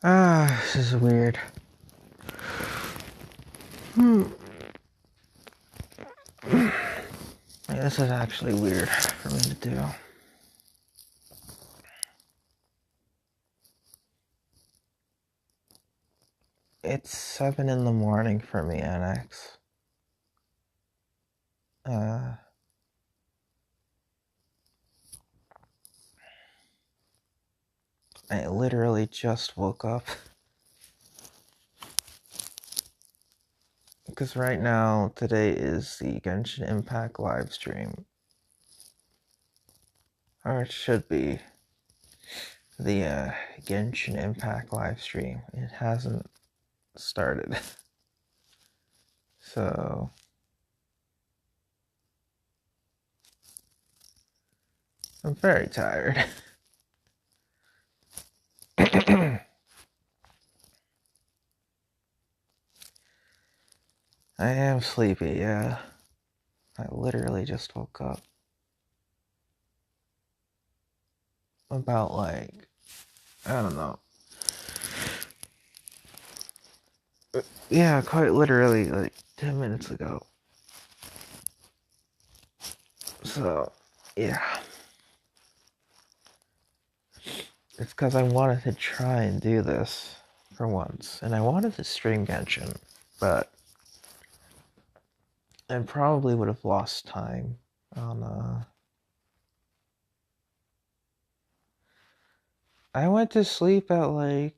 This is weird. This is actually weird for me to do. It's 7 in the morning for me, NX. I literally just woke up. Because right now, today is the Genshin Impact live stream. Or it should be the Genshin Impact live stream. It hasn't started. So I'm very tired. I am sleepy, yeah. I literally just woke up. About I don't know. Yeah, quite literally 10 minutes ago. So, yeah. It's because I wanted to try and do this for once. And I wanted to stream Genshin, but I probably would have lost time on, I went to sleep at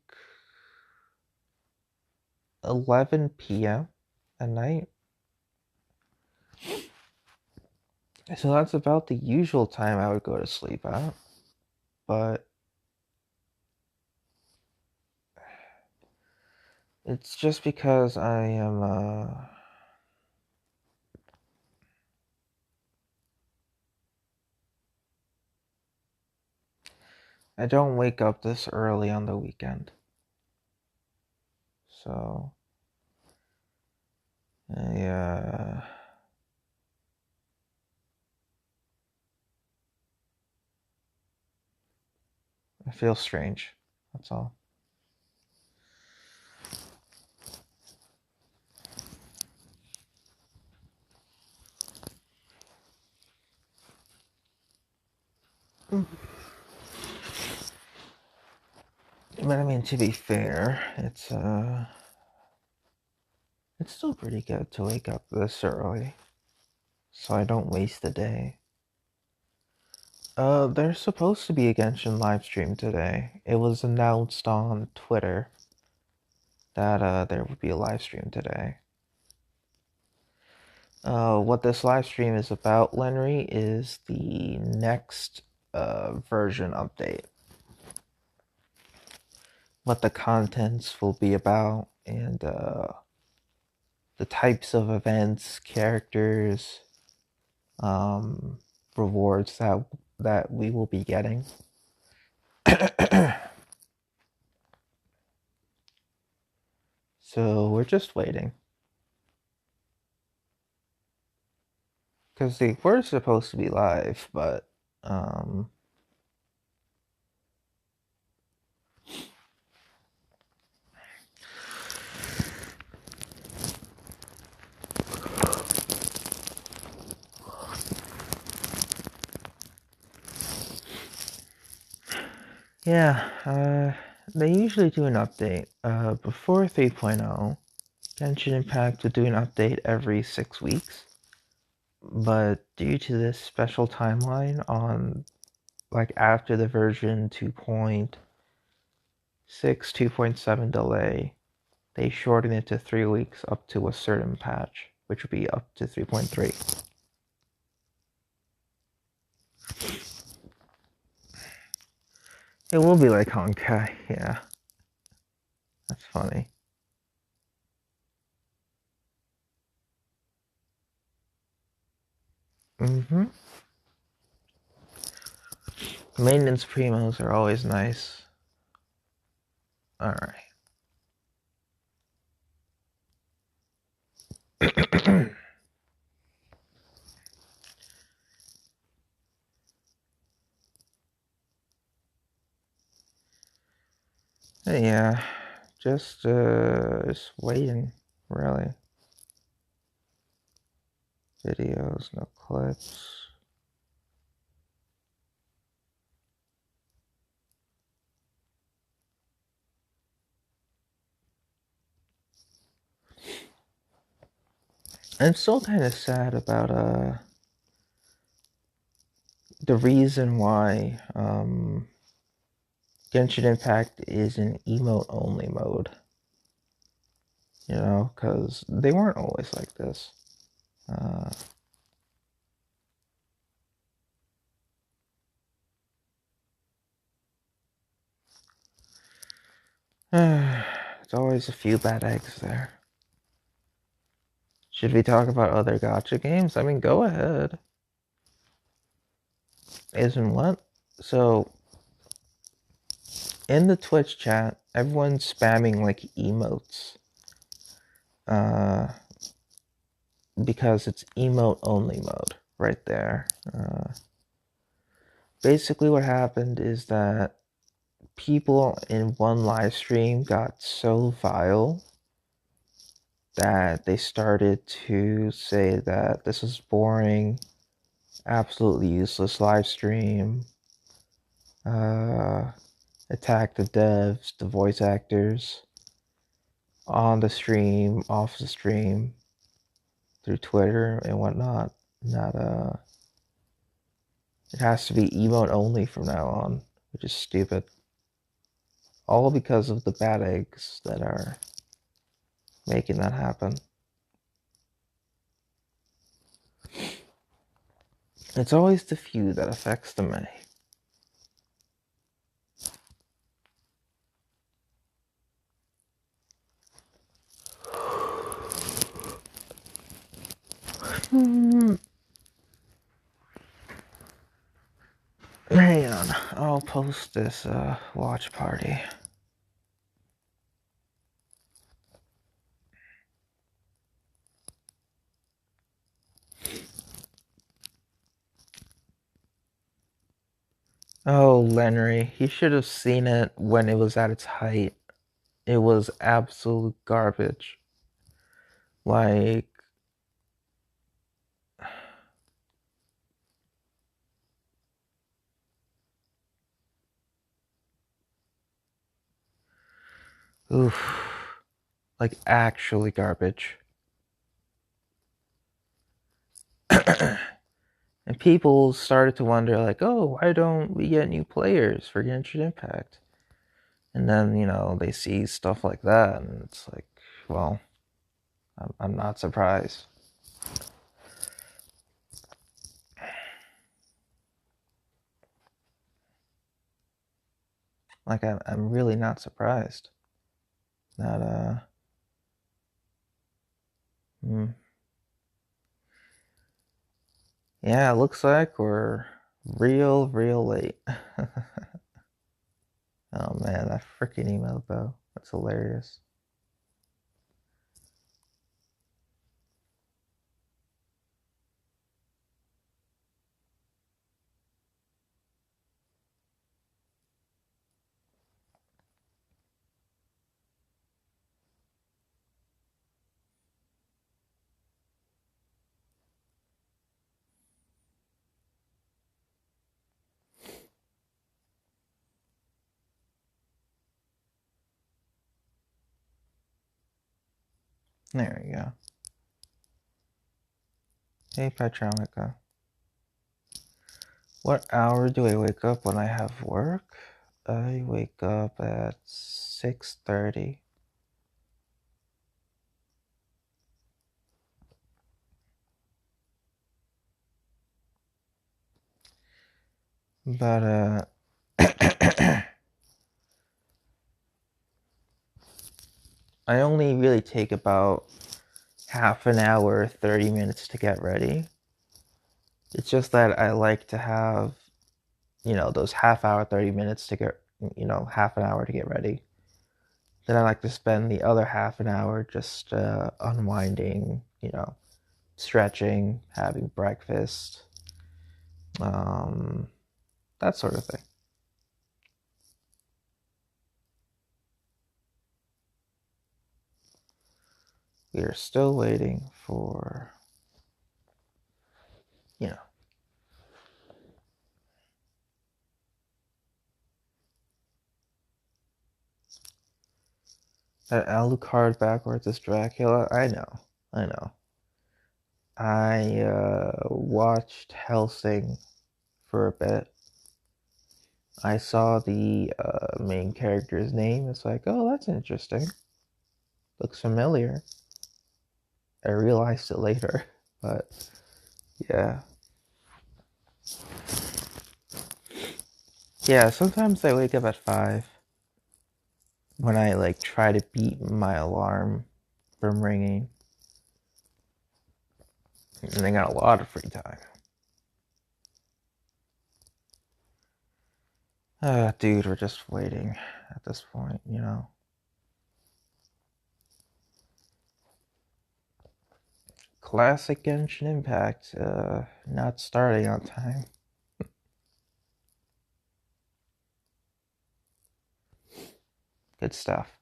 11 p.m. at night. So that's about the usual time I would go to sleep at. But it's just because I don't wake up this early on the weekend. So, I feel strange. That's all. But I mean, to be fair, it's still pretty good to wake up this early, so I don't waste the day. There's supposed to be a Genshin live stream today. It was announced on Twitter that there would be a live stream today. What this live stream is about, Lenry, is the next version update. What the contents will be about, and the types of events, characters, rewards that we will be getting. So we're just waiting. Because they were supposed to be live, but yeah, they usually do an update. Before 3.0, Genshin Impact would do an update every 6 weeks. But due to this special timeline on, after the version 2.6, 2.7 delay, they shortened it to 3 weeks up to a certain patch, which would be up to 3.3. It will be like Honkai, yeah. That's funny. Maintenance primos are always nice. Alright. Yeah, Just waiting, really. Videos, no clips. I'm still kind of sad about the reason why Genshin Impact is in emote only mode. You know, because they weren't always like this. There's always a few bad eggs there. Should we talk about other gacha games? I mean, go ahead. Isn't what? So, in the Twitch chat, everyone's spamming like emotes. Because it's emote only mode right there. Basically, what happened is that people in one live stream got so vile that they started to say that this is boring, absolutely useless live stream, attack the devs, the voice actors, on the stream, off the stream, through Twitter and whatnot. Not It has to be emote only from now on, which is stupid. All because of the bad eggs that are making that happen. It's always the few that affects the many. Hang on, I'll post this watch party. Oh, Lenry, he should have seen it when it was at its height. It was absolute garbage. Like, oof. Like, actually garbage. And people started to wonder, like, oh, why don't we get new players for Genshin Impact? And then, you know, they see stuff like that, and it's like, well, I'm not surprised. Like, I'm really not surprised. Not, yeah, it looks like we're real late. Oh man, that freaking email though. That's hilarious. There we go. Hey Petronica. What hour do I wake up when I have work? I wake up at 6:30. But I only really take about half an hour, 30 minutes to get ready. It's just that I like to have, you know, those half hour, 30 minutes to get, you know, half an hour to get ready. Then I like to spend the other half an hour just unwinding, you know, stretching, having breakfast, that sort of thing. we are still waiting for, you know, that Alucard backwards is Dracula. I know. I watched Hellsing for a bit. I saw the main character's name. It's like, oh, that's interesting. Looks familiar. I realized it later, but yeah. Yeah, sometimes I wake up at 5 when I like try to beat my alarm from ringing. And I got a lot of free time. Dude, we're just waiting at this point, you know. Classic Genshin Impact, not starting on time. Good stuff.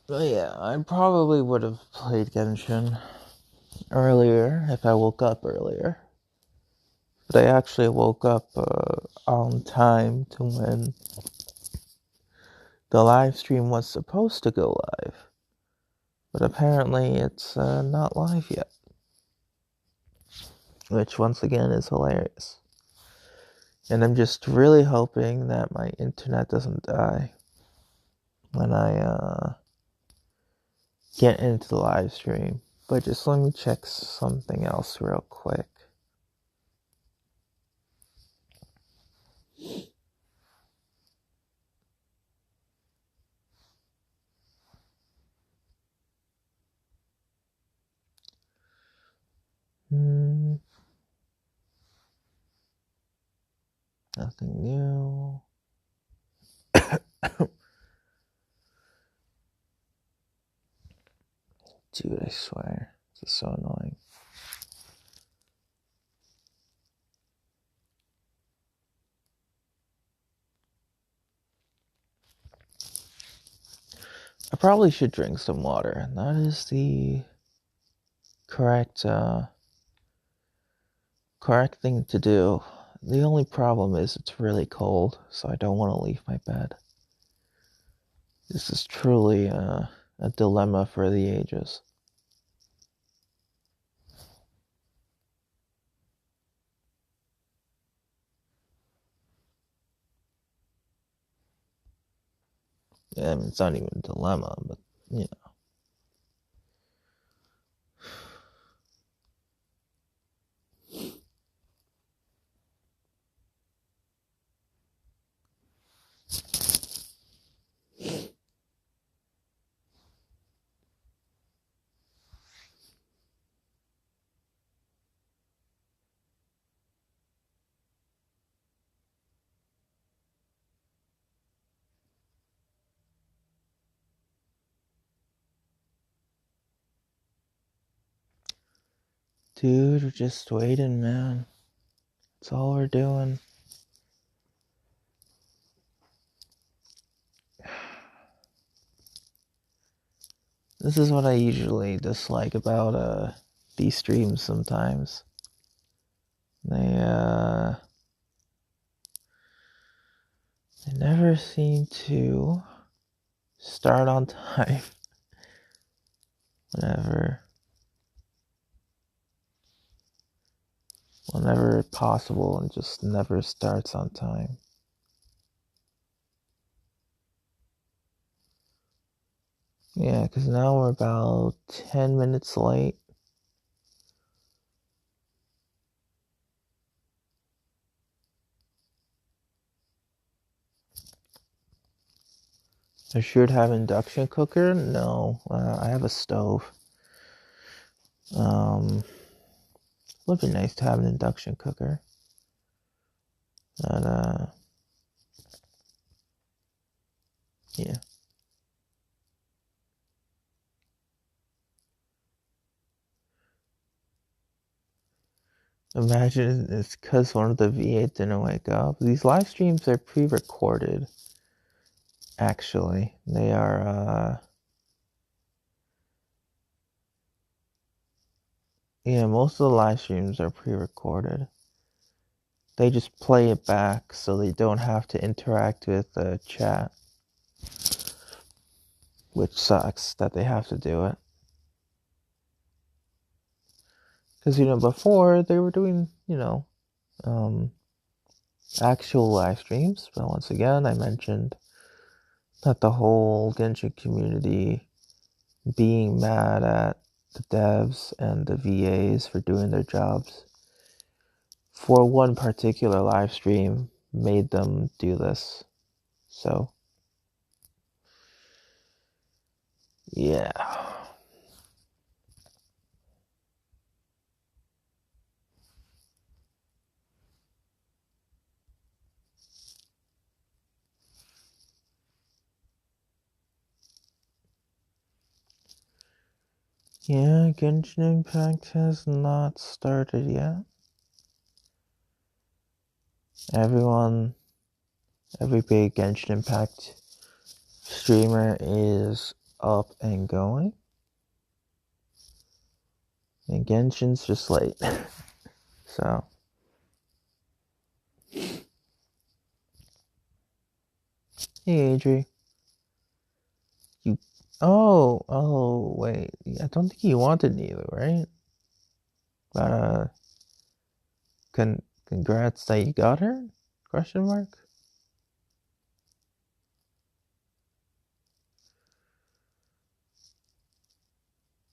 Well, yeah, I probably would have played Genshin earlier if I woke up earlier. But I actually woke up on time to when the live stream was supposed to go live. But apparently it's not live yet. Which, once again, is hilarious. And I'm just really hoping that my internet doesn't die when I get into the live stream. But just let me check something else real quick. Nothing new. Dude, I swear, this is so annoying. I probably should drink some water, and that is the correct thing to do. The only problem is it's really cold, so I don't want to leave my bed. This is truly a dilemma for the ages. Yeah, I mean, it's not even a dilemma, but, you know. Dude, we're just waiting, man. That's all we're doing. This is what I usually dislike about these streams sometimes. They never seem to start on time. Whenever possible, and just never starts on time. Yeah, because now we're about 10 minutes late. I should have induction cooker. No, I have a stove. Would be nice to have an induction cooker. But yeah. Imagine it's because one of the V8 didn't wake up. These live streams are pre-recorded. Actually, they are. Yeah, most of the live streams are pre-recorded. They just play it back so they don't have to interact with the chat, which sucks that they have to do it. Because, before they were doing, actual live streams. But once again, I mentioned that the whole Genshin community being mad at the devs and the VAs for doing their jobs for one particular live stream made them do this. So, yeah. Yeah, Genshin Impact has not started yet. Every big Genshin Impact streamer is up and going. And Genshin's just late. So. Hey, Adri. Wait. I don't think you wanted neither, right? But, congrats that you got her? Question mark?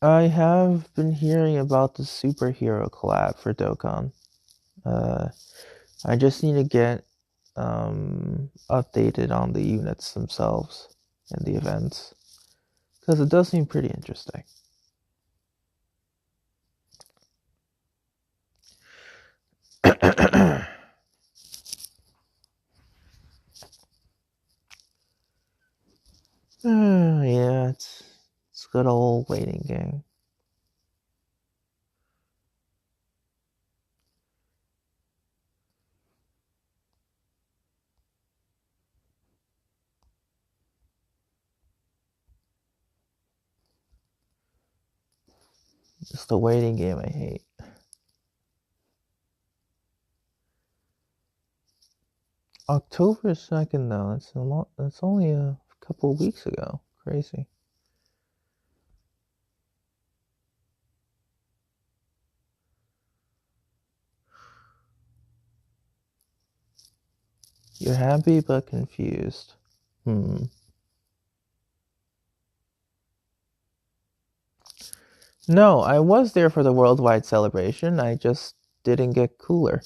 I have been hearing about the superhero collab for Dokkan. I just need to get updated on the units themselves and the events, because it does seem pretty interesting. Yeah, it's good old waiting game. It's the waiting game I hate. October 2nd, though. It's only a couple of weeks ago. Crazy. You're happy but confused. No, I was there for the worldwide celebration. I just didn't get cooler.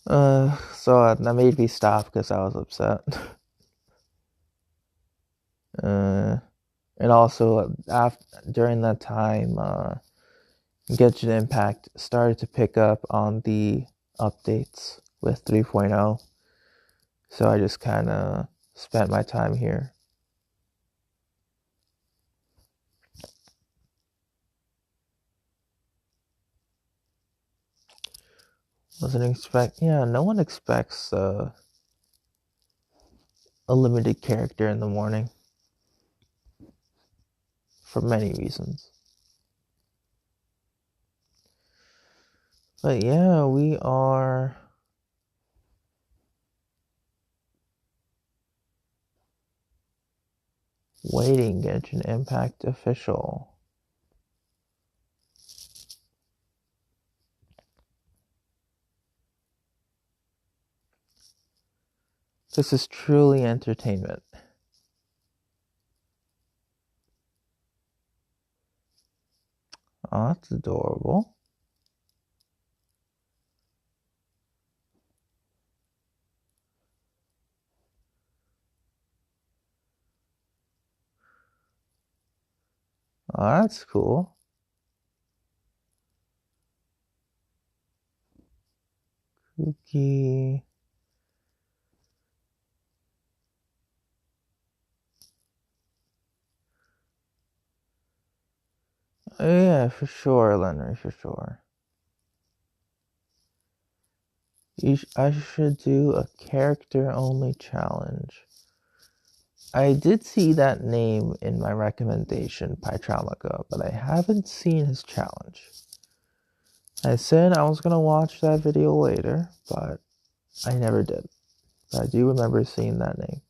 So that made me stop because I was upset. And also during that time, Genshin Impact started to pick up on the updates with 3.0. So I just kind of spent my time here. No one expects a limited character in the morning. For many reasons. But yeah, we are waiting Genshin Impact official. This is truly entertainment. Oh, that's adorable. Oh, that's cool. Cookie. Oh, yeah, for sure, Lenry, for sure. I should do a character-only challenge. I did see that name in my recommendation, Pytramica, but I haven't seen his challenge. I said I was gonna watch that video later, but I never did. But I do remember seeing that name.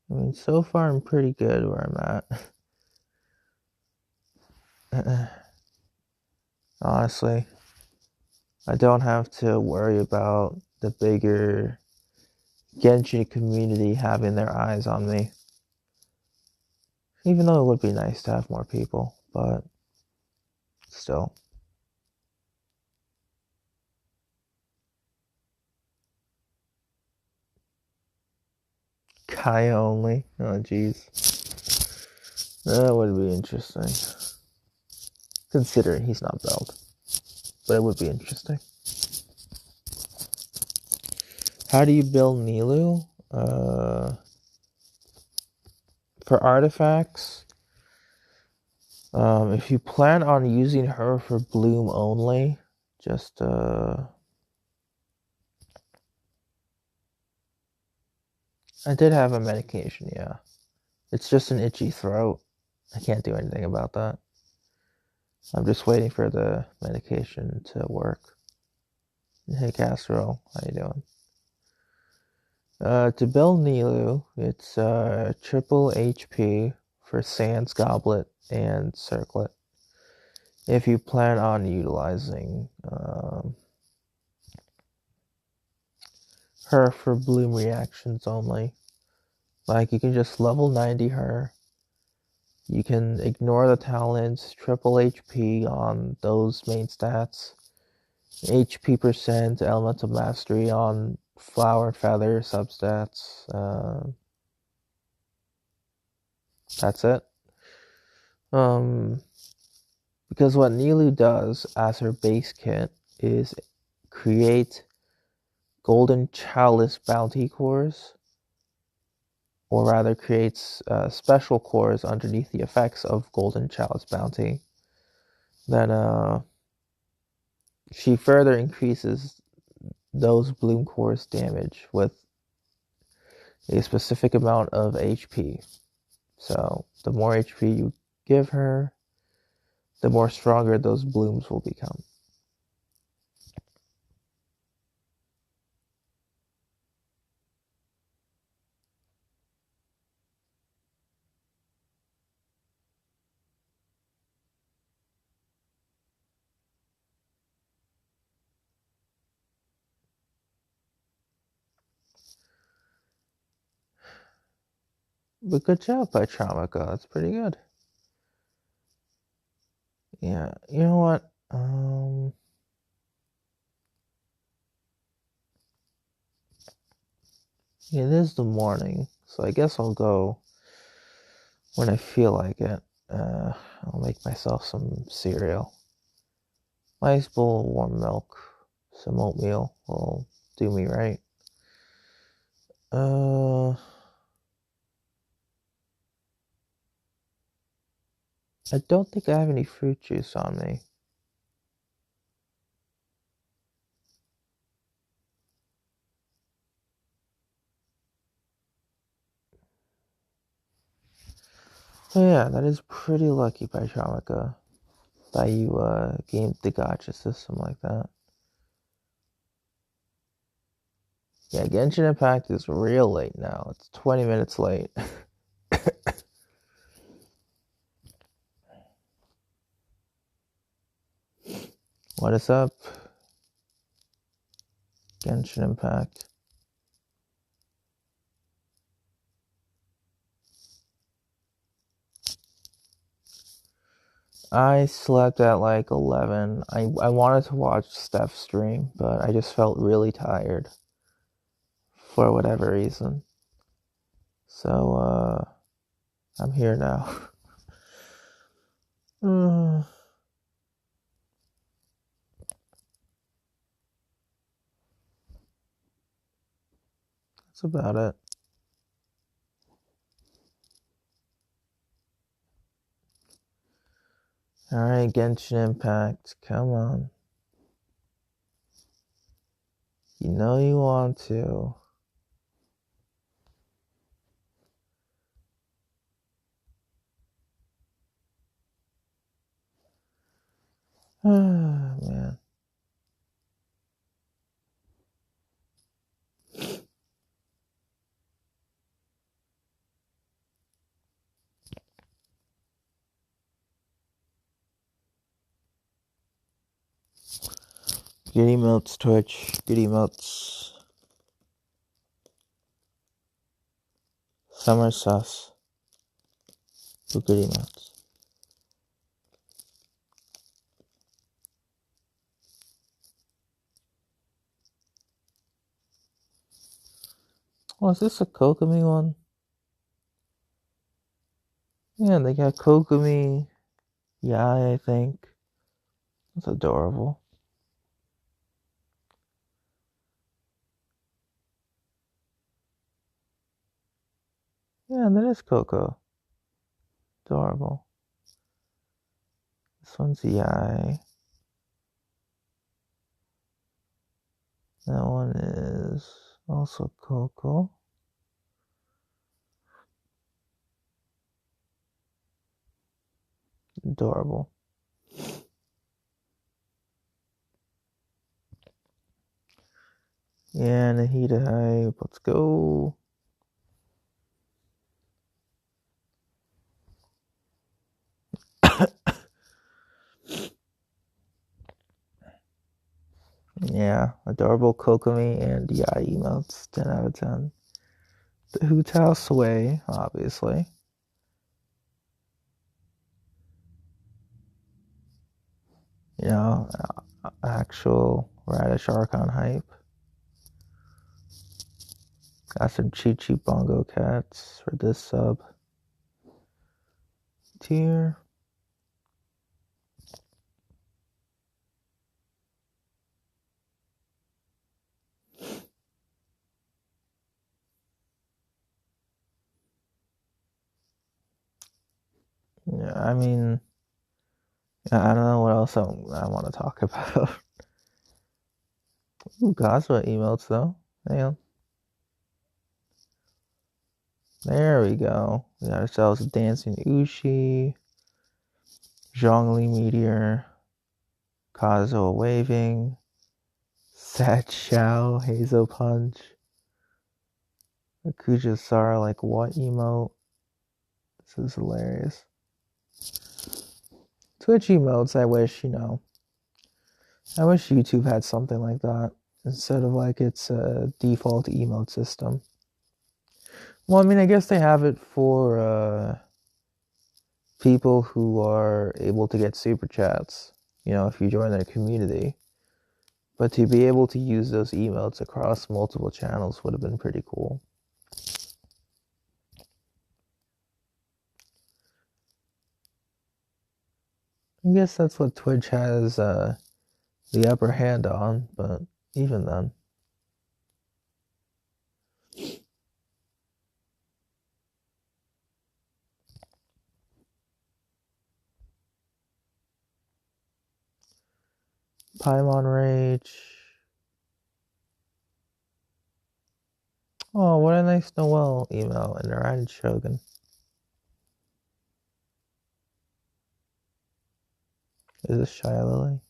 I mean, so far I'm pretty good where I'm at. Honestly, I don't have to worry about the bigger Genshin community having their eyes on me. Even though it would be nice to have more people, but still. Kaya only. Oh, jeez. That would be interesting. Considering he's not belled. But it would be interesting. How do you build Nilu? For artifacts, if you plan on using her for bloom only, just I did have a medication, yeah. It's just an itchy throat. I can't do anything about that. I'm just waiting for the medication to work. Hey, Casserole, how you doing? To build Nilu, it's triple HP for Sans Goblet and Circlet. If you plan on utilizing her for bloom reactions only. Like, you can just level 90 her. You can ignore the talents, triple HP on those main stats. HP percent, elemental mastery on flower and feather substats. That's it. Because what Nilu does as her base kit is create golden chalice bounty cores, or rather creates special cores underneath the effects of golden chalice bounty. Then she further increases those bloom cores damage with a specific amount of HP. So the more HP you give her, the more stronger those blooms will become. But good job by Traumica. That's pretty good. Yeah, you know what? It is the morning, so I guess I'll go when I feel like it. I'll make myself some cereal. Nice bowl of warm milk, some oatmeal will do me right. I don't think I have any fruit juice on me. So yeah, that is pretty lucky by Shamika that you gamed the gacha system like that. Yeah, Genshin Impact is real late now. It's 20 minutes late. What is up? Genshin Impact. I slept at like 11. I wanted to watch Steph's stream, but I just felt really tired for whatever reason. So, I'm here now. That's about it. Alright, Genshin Impact, come on. You know you want to. Man. Good emotes, Twitch. Good emotes. Some are sus. But good emotes. Oh, is this a Kokomi one? Yeah, they got Kokomi. Yeah, I think. That's adorable. Yeah, that is Coco. Adorable. This one's Yai. That one is also Coco. Adorable. Yeah, Nahida hype. Let's go. Yeah, adorable Kokomi and Yai emotes. 10 out of 10. The Hu Tao Sway, obviously. You know, actual Radish Archon hype. Got some cheap bongo cats for this sub tier. Yeah, I mean, I don't know what else I want to talk about. Ooh, Cosmo emotes though. Hang on. There we go. We got ourselves a Dancing Ushi, Zhongli Meteor, Kazuo Waving, Sad Shao, Hazel Punch, Akuja Sara like what emote? This is hilarious. Twitch emotes, I wish, I wish YouTube had something like that instead of like its default emote system. Well, I mean, I guess they have it for people who are able to get super chats, if you join their community. But to be able to use those emotes across multiple channels would have been pretty cool. I guess that's what Twitch has the upper hand on, but even then. Paimon Rage. Oh, what a nice Noel email and Ryan Shogun. Is this Shy Lily?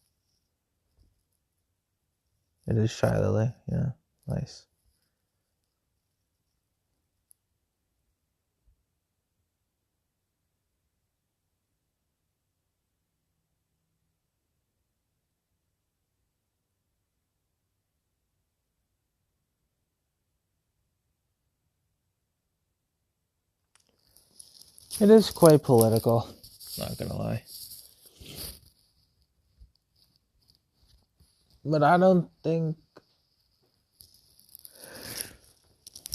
It is Shy Lily, yeah. Nice. It is quite political, not gonna lie. But I don't think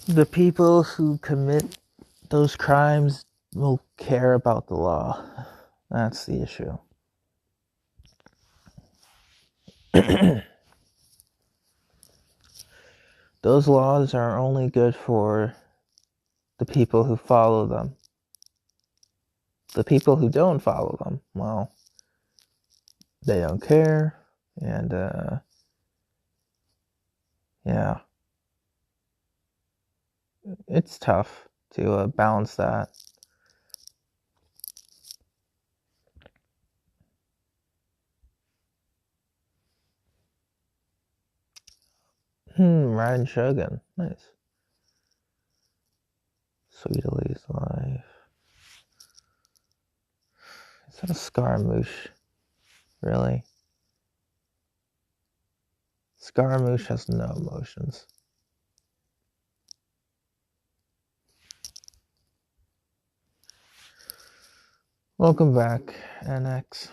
the people who commit those crimes will care about the law. That's the issue. Those laws are only good for the people who follow them. The people who don't follow them, well, they don't care, and yeah, it's tough to balance that. Ryan Shogun, nice. Sweet Elise Life. Is that a Scaramouche? Really? Scaramouche has no emotions. Welcome back, NX.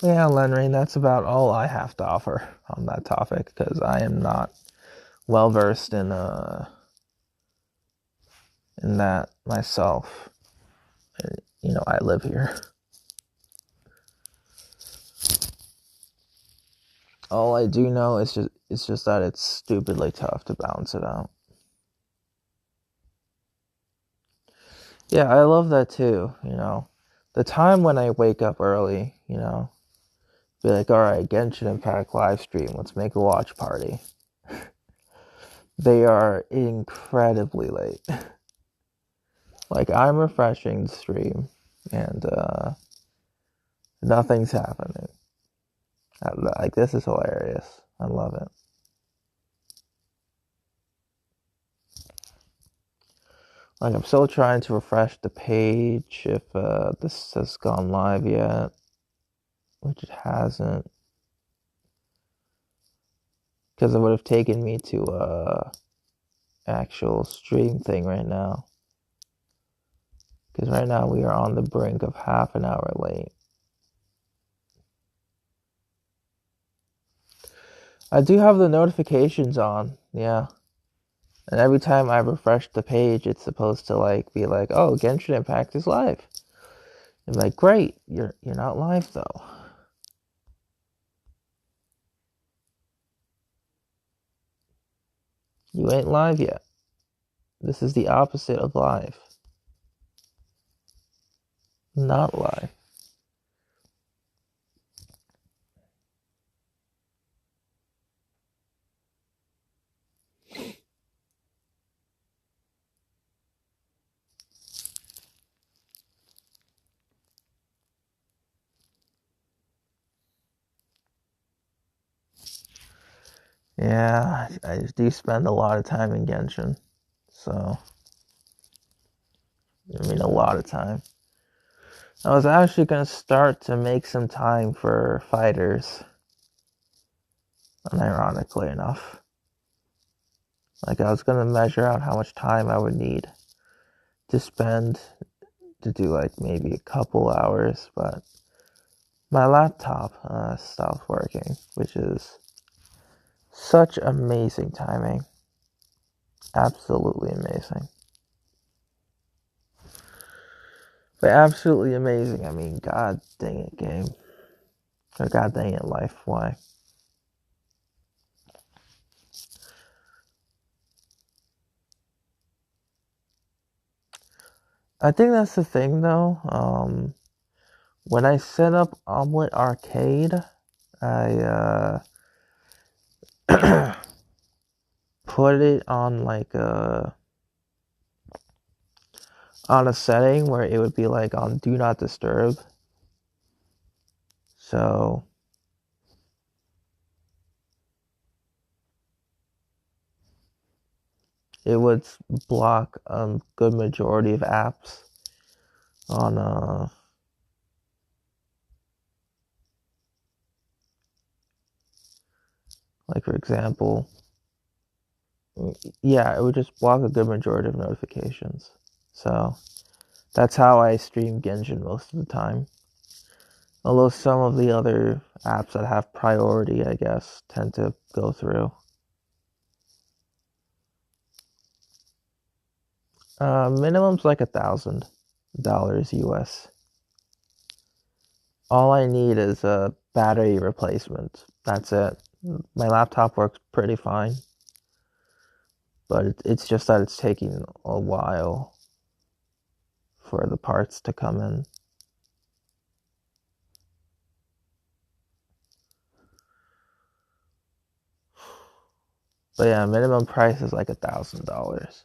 Yeah, Lenry, that's about all I have to offer on that topic, because I am not well versed in that myself. You know, I live here. All I do know is just that it's stupidly tough to balance it out. Yeah, I love that too, you know. The time when I wake up early, you know, be like, all right, Genshin Impact live stream, let's make a watch party. They are incredibly late. Like, I'm refreshing the stream, and nothing's happening. Like, this is hilarious. I love it. Like, I'm still trying to refresh the page if this has gone live yet, which it hasn't. Because it would have taken me to actual stream thing right now. Because right now we are on the brink of half an hour late. I do have the notifications on, yeah. And every time I refresh the page, it's supposed to like be like, oh, Genshin Impact is live. I'm like, great, you're not live though. You ain't live yet. This is the opposite of live. Not live. Yeah, I do spend a lot of time in Genshin. So, I mean, a lot of time. I was actually going to start to make some time for fighters. Unironically enough. Like, I was going to measure out how much time I would need to spend to do, like, maybe a couple hours, but my laptop stopped working, which is such amazing timing. Absolutely amazing. But absolutely amazing, I mean, god dang it, game. Or god dang it, life, why? I think that's the thing, though. When I set up Omelet Arcade, I put it on like on a setting where it would be like on do not disturb. So it would block a good majority of apps on like, for example, yeah, it would just block a good majority of notifications. So That's how I stream Genshin most of the time. Although some of the other apps that have priority, I guess, tend to go through. Minimum's like $1,000 US. All I need is a battery replacement. That's it. My laptop works pretty fine, but it's just that it's taking a while for the parts to come in. But yeah, minimum price is like $1,000.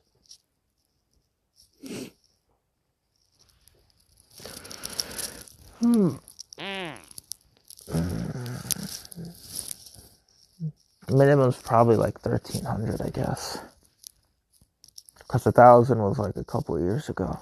Minimum's probably like 1,300, I guess, because 1,000 was like a couple years ago.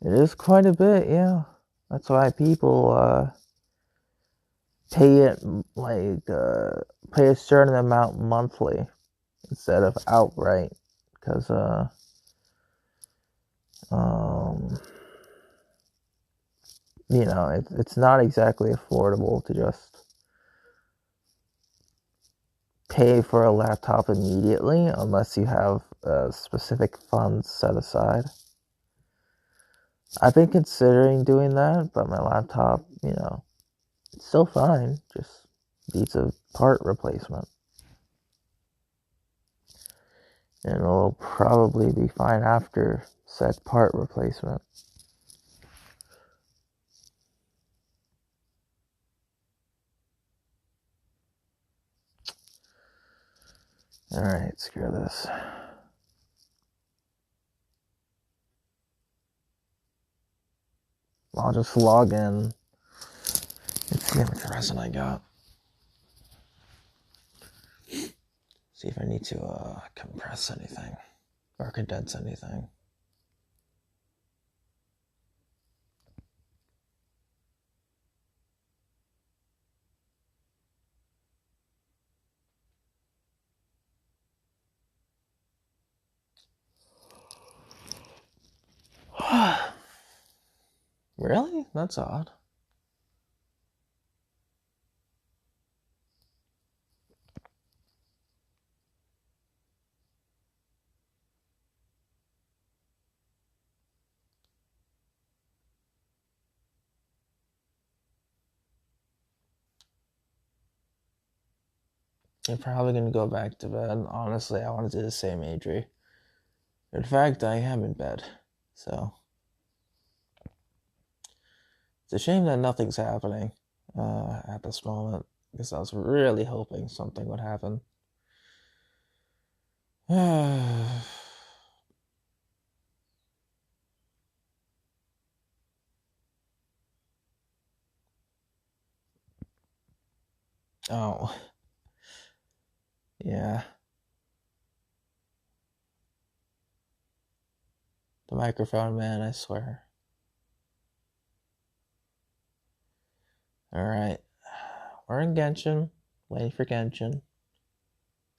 It is quite a bit, yeah. That's why people pay it pay a certain amount monthly instead of outright, because it's not exactly affordable to just pay for a laptop immediately unless you have specific funds set aside. I've been considering doing that, but my laptop, it's still fine, just needs a part replacement. And it'll probably be fine after said part replacement. Alright, screw this. I'll just log in. Let's see how much resin I got. See if I need to compress anything or condense anything. Really? That's odd. I'm probably going to go back to bed. Honestly, I want to do the same, Adri. In fact, I am in bed. So, it's a shame that nothing's happening at this moment, because I was really hoping something would happen. Oh. Yeah. The microphone, man, I swear. Alright. We're in Genshin. Waiting for Genshin.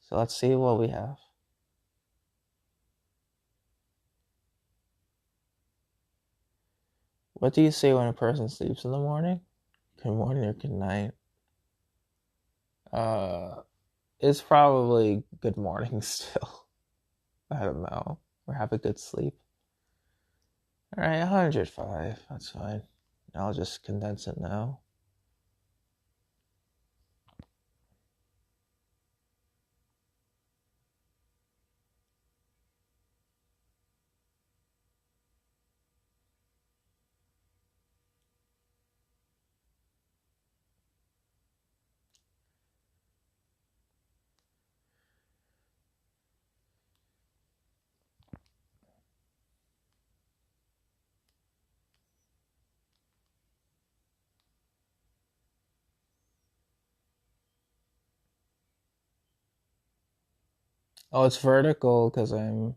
So let's see what we have. What do you say when a person sleeps in the morning? Good morning or good night? It's probably good morning still. I don't know. Or have a good sleep. Alright, 105. That's fine. I'll just condense it now. Oh, it's vertical because I'm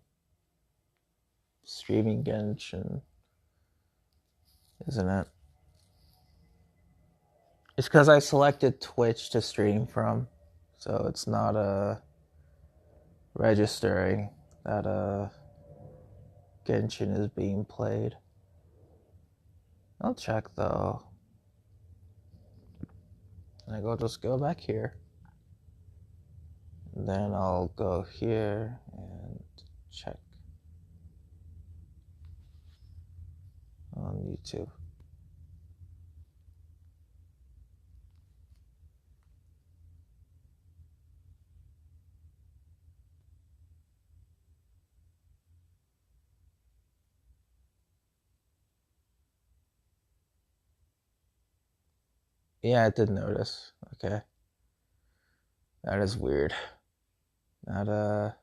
streaming Genshin, isn't it? It's because I selected Twitch to stream from, so it's not registering that Genshin is being played. I'll check though. And just go back here. And then I'll go here and check on YouTube. Yeah, I did notice. Okay. That is weird. That,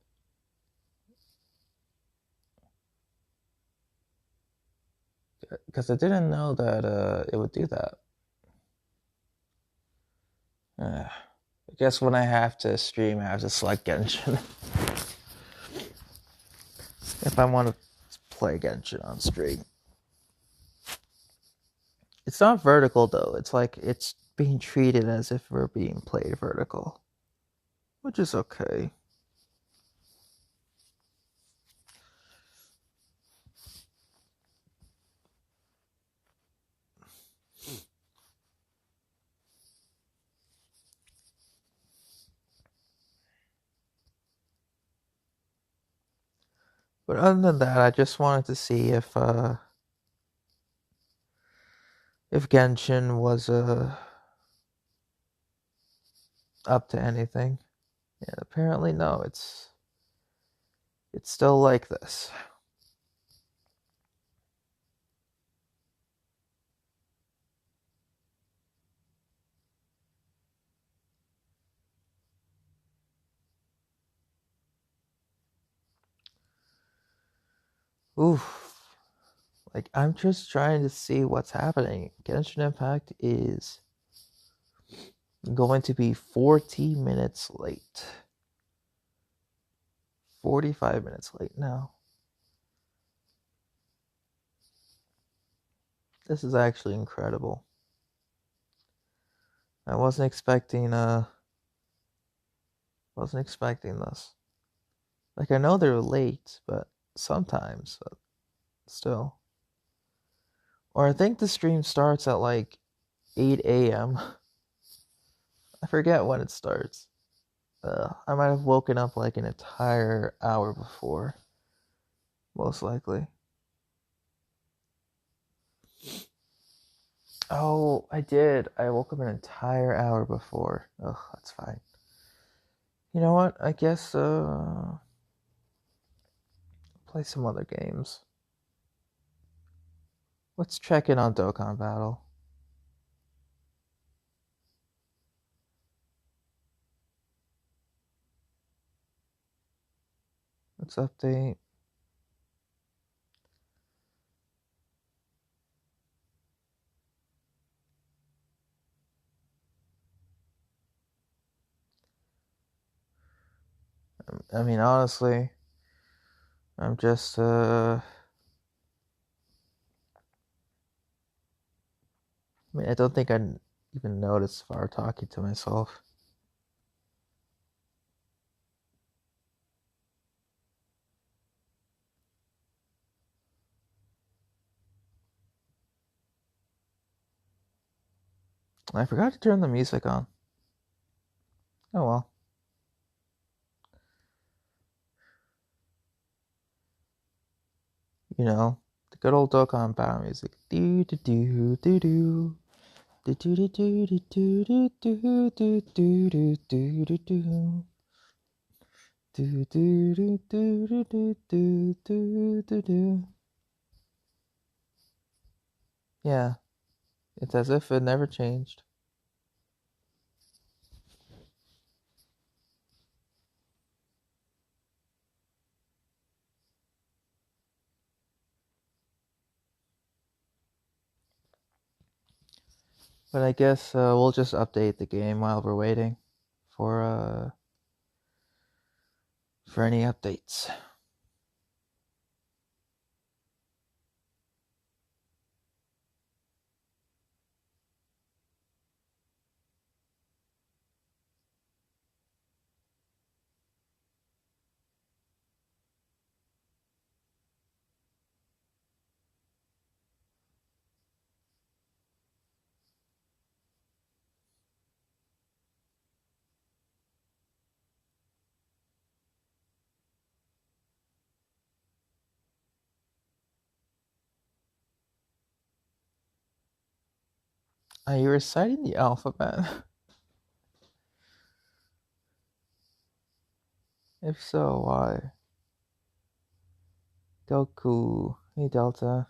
because I didn't know that it would do that. I guess when I have to stream, I have to select Genshin. If I want to play Genshin on stream. It's not vertical though. It's like it's being treated as if we're being played vertical, which is okay. But other than that, I just wanted to see if Genshin was up to anything. And apparently no, it's still like this. Oof. Like, I'm just trying to see what's happening. Genshin Impact is going to be 40 minutes late. 45 minutes late now. This is actually incredible. I wasn't expecting this. Like, I know they're late, but sometimes, but still. Or I think the stream starts at like 8 a.m. I forget when it starts. I might have woken up like an entire hour before. Most likely. Oh, I did. I woke up an entire hour before. Ugh, that's fine. You know what? I guess play some other games. Let's check in on Dokkan Battle. Let's update. I mean, honestly, I'm just I mean, I don't think I even noticed if I were talking to myself. I forgot to turn the music on. Oh well. You know, the good old Dokkan Battle music. Do do do do do. Do do do do do do do do do do do do do. Do do do do do do do do do do. Yeah, it's as if it never changed. But I guess we'll just update the game while we're waiting for for any updates. Are you reciting the alphabet? If so, why? Goku. Hey, Delta.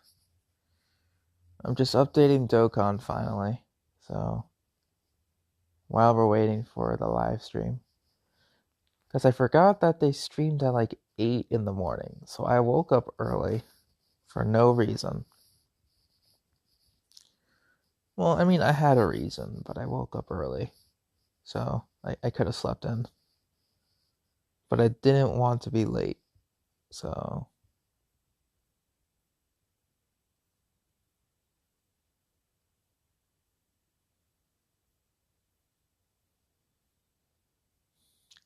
I'm just updating Dokkan finally. So, while we're waiting for the live stream. Because I forgot that they streamed at like 8 in the morning. So I woke up early for no reason. Well, I mean, I had a reason, but I woke up early. So I could have slept in. But I didn't want to be late. So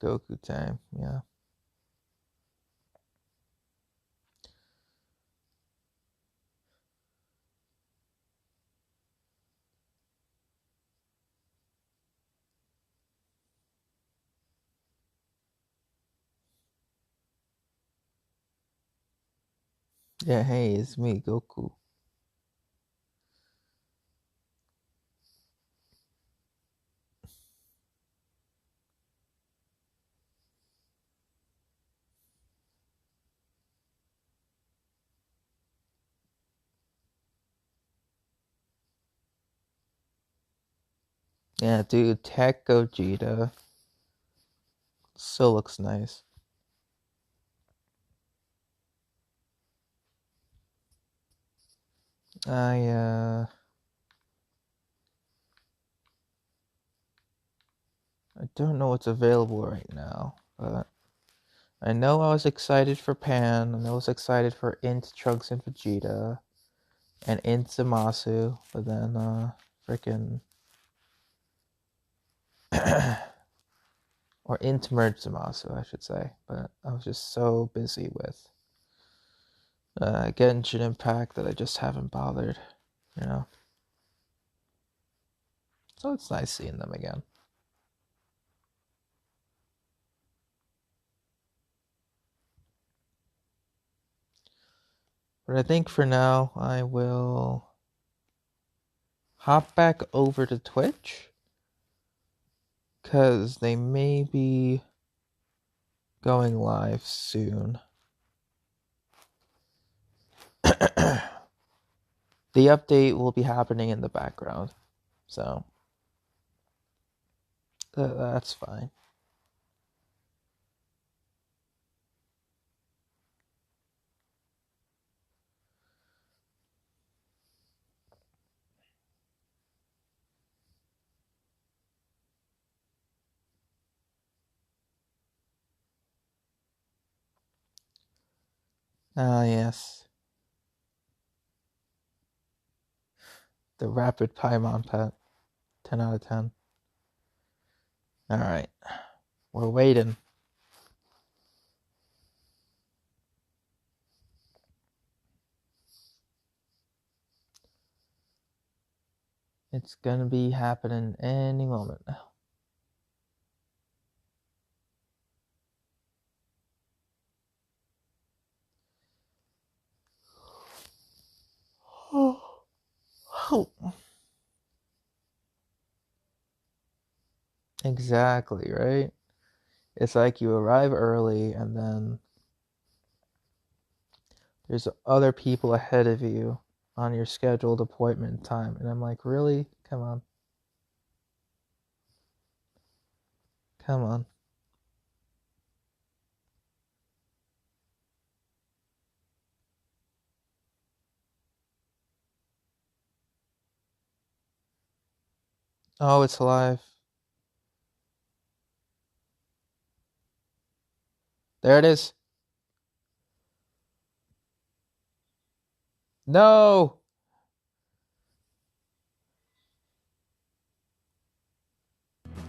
Goku time, yeah. Yeah, hey, it's me, Goku. Yeah, dude, Tech Gogeta still looks nice. I don't know what's available right now, but I know I was excited for Pan, and I was excited for Int Trunks and Vegeta, and Int Zamasu, but then, freaking... or Int Merge Zamasu, I should say, but I was just so busy with Genshin Impact that I just haven't bothered, you know? So it's nice seeing them again. But I think for now, I will hop back over to Twitch, because they may be going live soon. The update will be happening in the background, so that's fine. Ah, yes. The Rapid Paimon pet. 10 out of 10. Alright. We're waiting. It's gonna be happening any moment now. Oh. Exactly, right? It's like you arrive early and then there's other people ahead of you on your scheduled appointment time. And I'm like, really? Come on. Come on. Oh, it's live. There it is. No!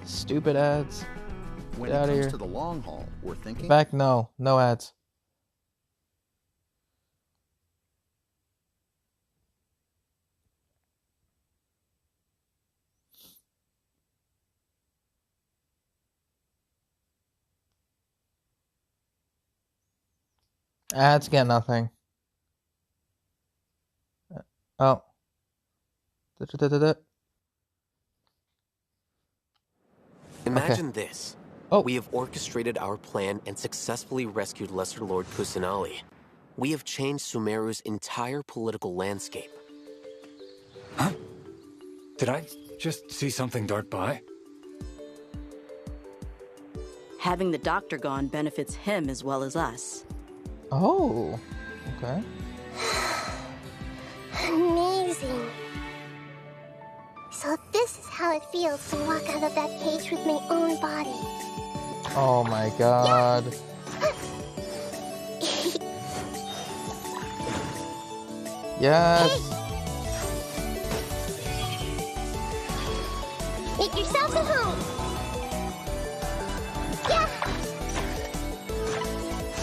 Stupid ads. When Get it out of comes here. to the long haul, we're thinking... In fact, no. No ads. Ads get nothing. Oh. Imagine this. Oh. We have orchestrated our plan and successfully rescued Lesser Lord Kusanali. We have changed Sumeru's entire political landscape. Huh? Did I just see something dart by? Having the doctor gone benefits him as well as us. Oh. Okay. Amazing. So this is how it feels to walk out of that cage with my own body. Oh my god. Yes. Make yourselves at home. Yeah.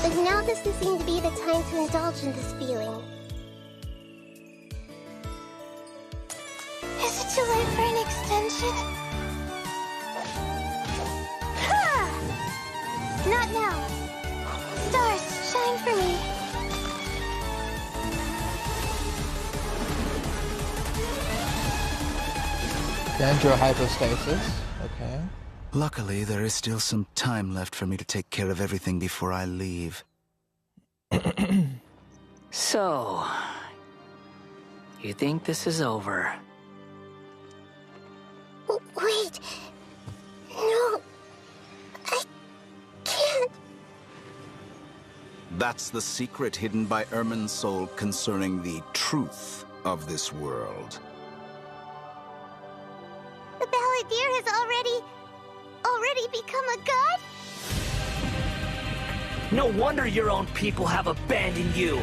But now doesn't seem to be the time to indulge in this feeling. Is it too late for an extension? Ha! Not now. Stars, shine for me. Dendro hypostasis. Okay. Luckily, there is still some time left for me to take care of everything before I leave. So, you think this is over? Wait. No. I can't. That's the secret hidden by Ermin's soul concerning the truth of this world. The Balladeer has already become a god? No wonder your own people have abandoned you,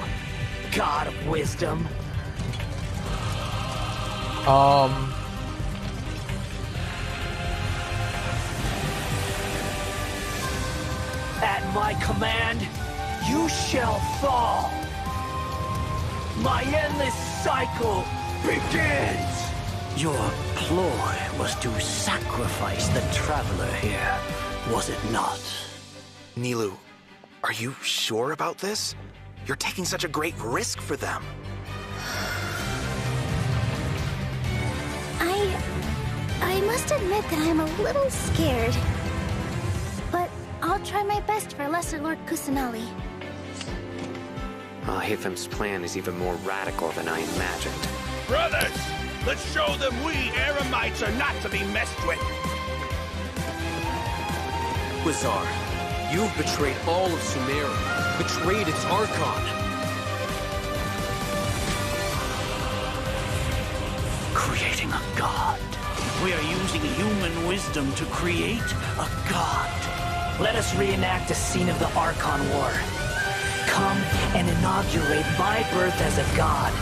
God of Wisdom. At my command, you shall fall. My endless cycle begins. Your ploy was to sacrifice the traveler here, was it not? Nilou, are you sure about this? You're taking such a great risk for them. I must admit that I'm a little scared. But I'll try my best for Lesser Lord Kusanali. Hithem's plan is even more radical than I imagined. Brothers, let's show them we Eremites are not to be messed with. Quasar, you've betrayed all of Sumeru, betrayed its Archon. Creating a god. We are using human wisdom to create a god. Let us reenact a scene of the Archon War. Come and inaugurate my birth as a god.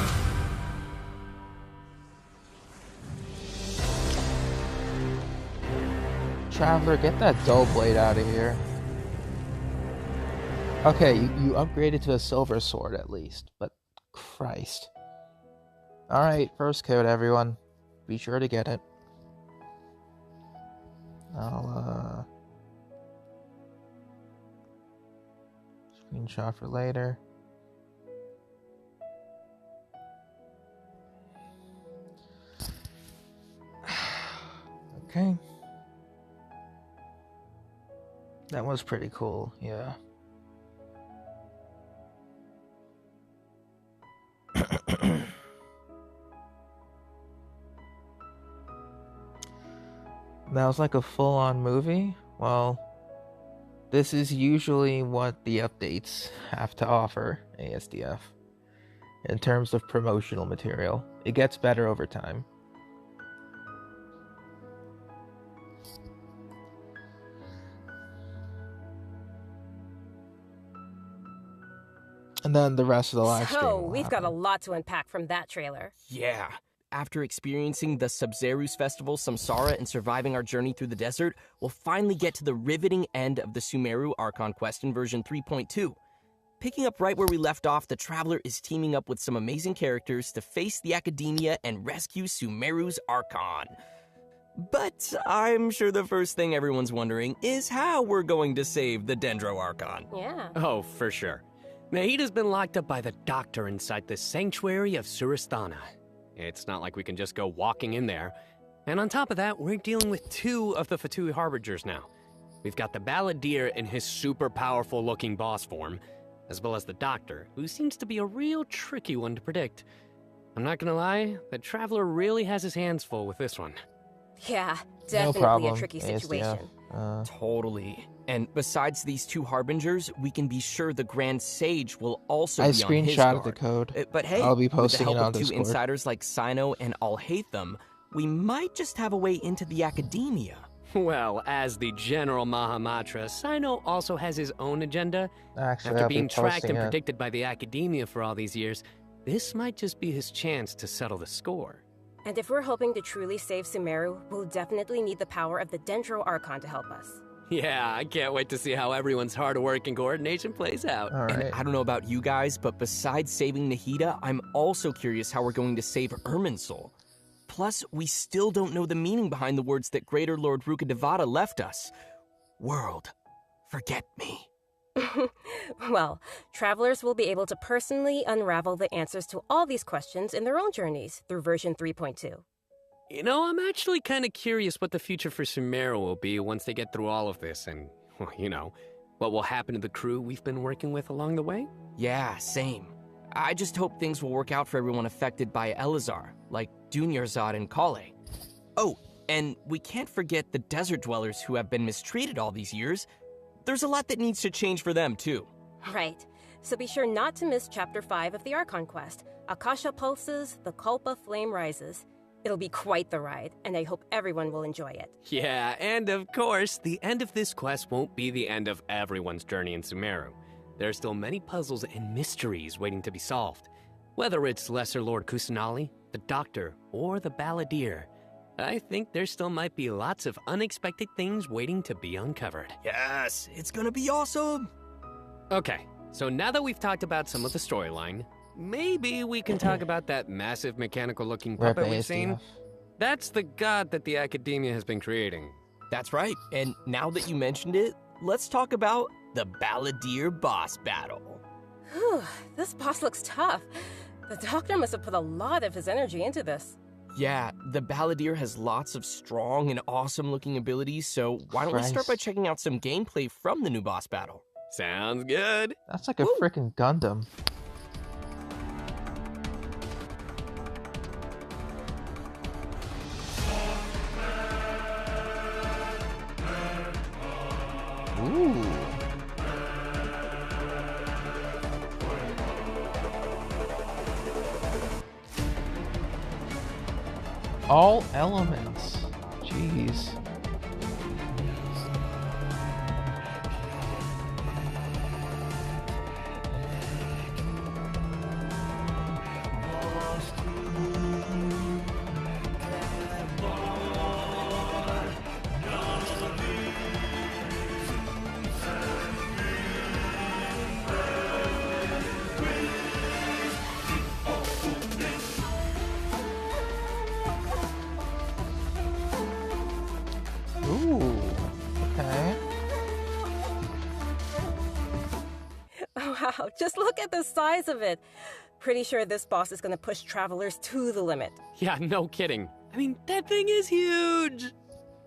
Traveler, get that dull blade out of here. Okay, you upgraded to a silver sword at least, but Christ. Alright, first code everyone. Be sure to get it. I'll screenshot for later. Okay. That was pretty cool, yeah. That was like a full-on movie? Well, this is usually what the updates have to offer ASDF in terms of promotional material. It gets better over time. And then the rest of the live stream. So, we've got a lot to unpack from that trailer. Yeah. After experiencing the Sub-Zerus Festival, Samsara, and surviving our journey through the desert, we'll finally get to the riveting end of the Sumeru Archon quest in version 3.2. Picking up right where we left off, the Traveler is teaming up with some amazing characters to face the Academia and rescue Sumeru's Archon. But I'm sure the first thing everyone's wondering is how we're going to save the Dendro Archon. Yeah. Oh, for sure. Nahida's been locked up by the doctor inside the sanctuary of Surasthana. It's not like we can just go walking in there. And on top of that, we're dealing with 2 of the F2P Harbingers now. We've got the Balladeer in his super powerful looking boss form, as well as the doctor, who seems to be a real tricky one to predict. I'm not gonna lie, the Traveler really has his hands full with this one. Yeah, definitely a tricky situation. Totally. And besides these 2 Harbingers, we can be sure the Grand Sage will also I be on his screenshotted guard. the code. But hey, I'll be posting with it the on help of 2 Discord. insiders like Sino and Alhaitham, we might just have a way into the Academia. Well, as the General Mahamatra, Sino also has his own agenda. Actually, After I'll be being tracked posting and it. predicted by the Academia for all these years, this might just be his chance to settle the score. And if we're hoping to truly save Sumeru, we'll definitely need the power of the Dendro Archon to help us. Yeah, I can't wait to see how everyone's hard work and coordination plays out. And I don't know about you guys, but besides saving Nahida, I'm also curious how we're going to save Irminsul. Plus, we still don't know the meaning behind the words that Greater Lord Rukkhadevata left us. World, forget me. Well, travelers will be able to personally unravel the answers to all these questions in their own journeys through version 3.2. You know, I'm actually kind of curious what the future for Sumeru will be once they get through all of this and, well, you know, what will happen to the crew we've been working with along the way? Yeah, same. I just hope things will work out for everyone affected by Elazar, like Dunyarzad and Kale. Oh, and we can't forget the desert dwellers who have been mistreated all these years. There's a lot that needs to change for them, too. Right. So be sure not to miss Chapter 5 of the Archon quest, Akasha Pulses, the Kulpa Flame Rises. It'll be quite the ride, and I hope everyone will enjoy it. Yeah, and of course, the end of this quest won't be the end of everyone's journey in Sumeru. There are still many puzzles and mysteries waiting to be solved. Whether it's Lesser Lord Kusanali, the Doctor, or the Balladeer, I think there still might be lots of unexpected things waiting to be uncovered. Yes, it's gonna be awesome! Okay, so now that we've talked about some of the storyline, maybe we can talk about that massive mechanical-looking puppet we've seen. That's the god that the Academia has been creating. That's right, and now that you mentioned it, let's talk about the Balladeer boss battle. Whew, this boss looks tough. The Doctor must have put a lot of his energy into this. Yeah, the Balladeer has lots of strong and awesome-looking abilities, so why don't we start by checking out some gameplay from the new boss battle? Sounds good. That's like a freaking Gundam. Ooh. All elements. Jeez. Ooh, okay. Wow, just look at the size of it. Pretty sure this boss is gonna push travelers to the limit. Yeah, no kidding. I mean, that thing is huge!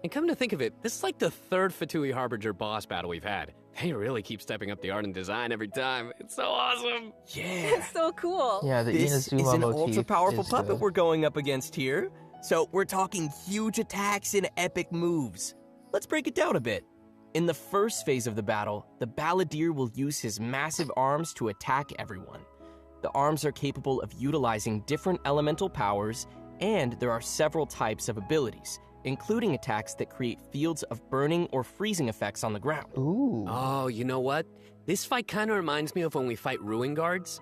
And come to think of it, this is like the 3rd F2P Harbinger boss battle we've had. They really keep stepping up the art and design every time. It's so awesome! Yeah! It's so cool! Yeah, the This Inazuma is an motif ultra-powerful is puppet we're going up against here. So we're talking huge attacks and epic moves. Let's break it down a bit. In the first phase of the battle, the Balladeer will use his massive arms to attack everyone. The arms are capable of utilizing different elemental powers, and there are several types of abilities, including attacks that create fields of burning or freezing effects on the ground. Ooh. Oh, you know what? This fight kind of reminds me of when we fight Ruin Guards.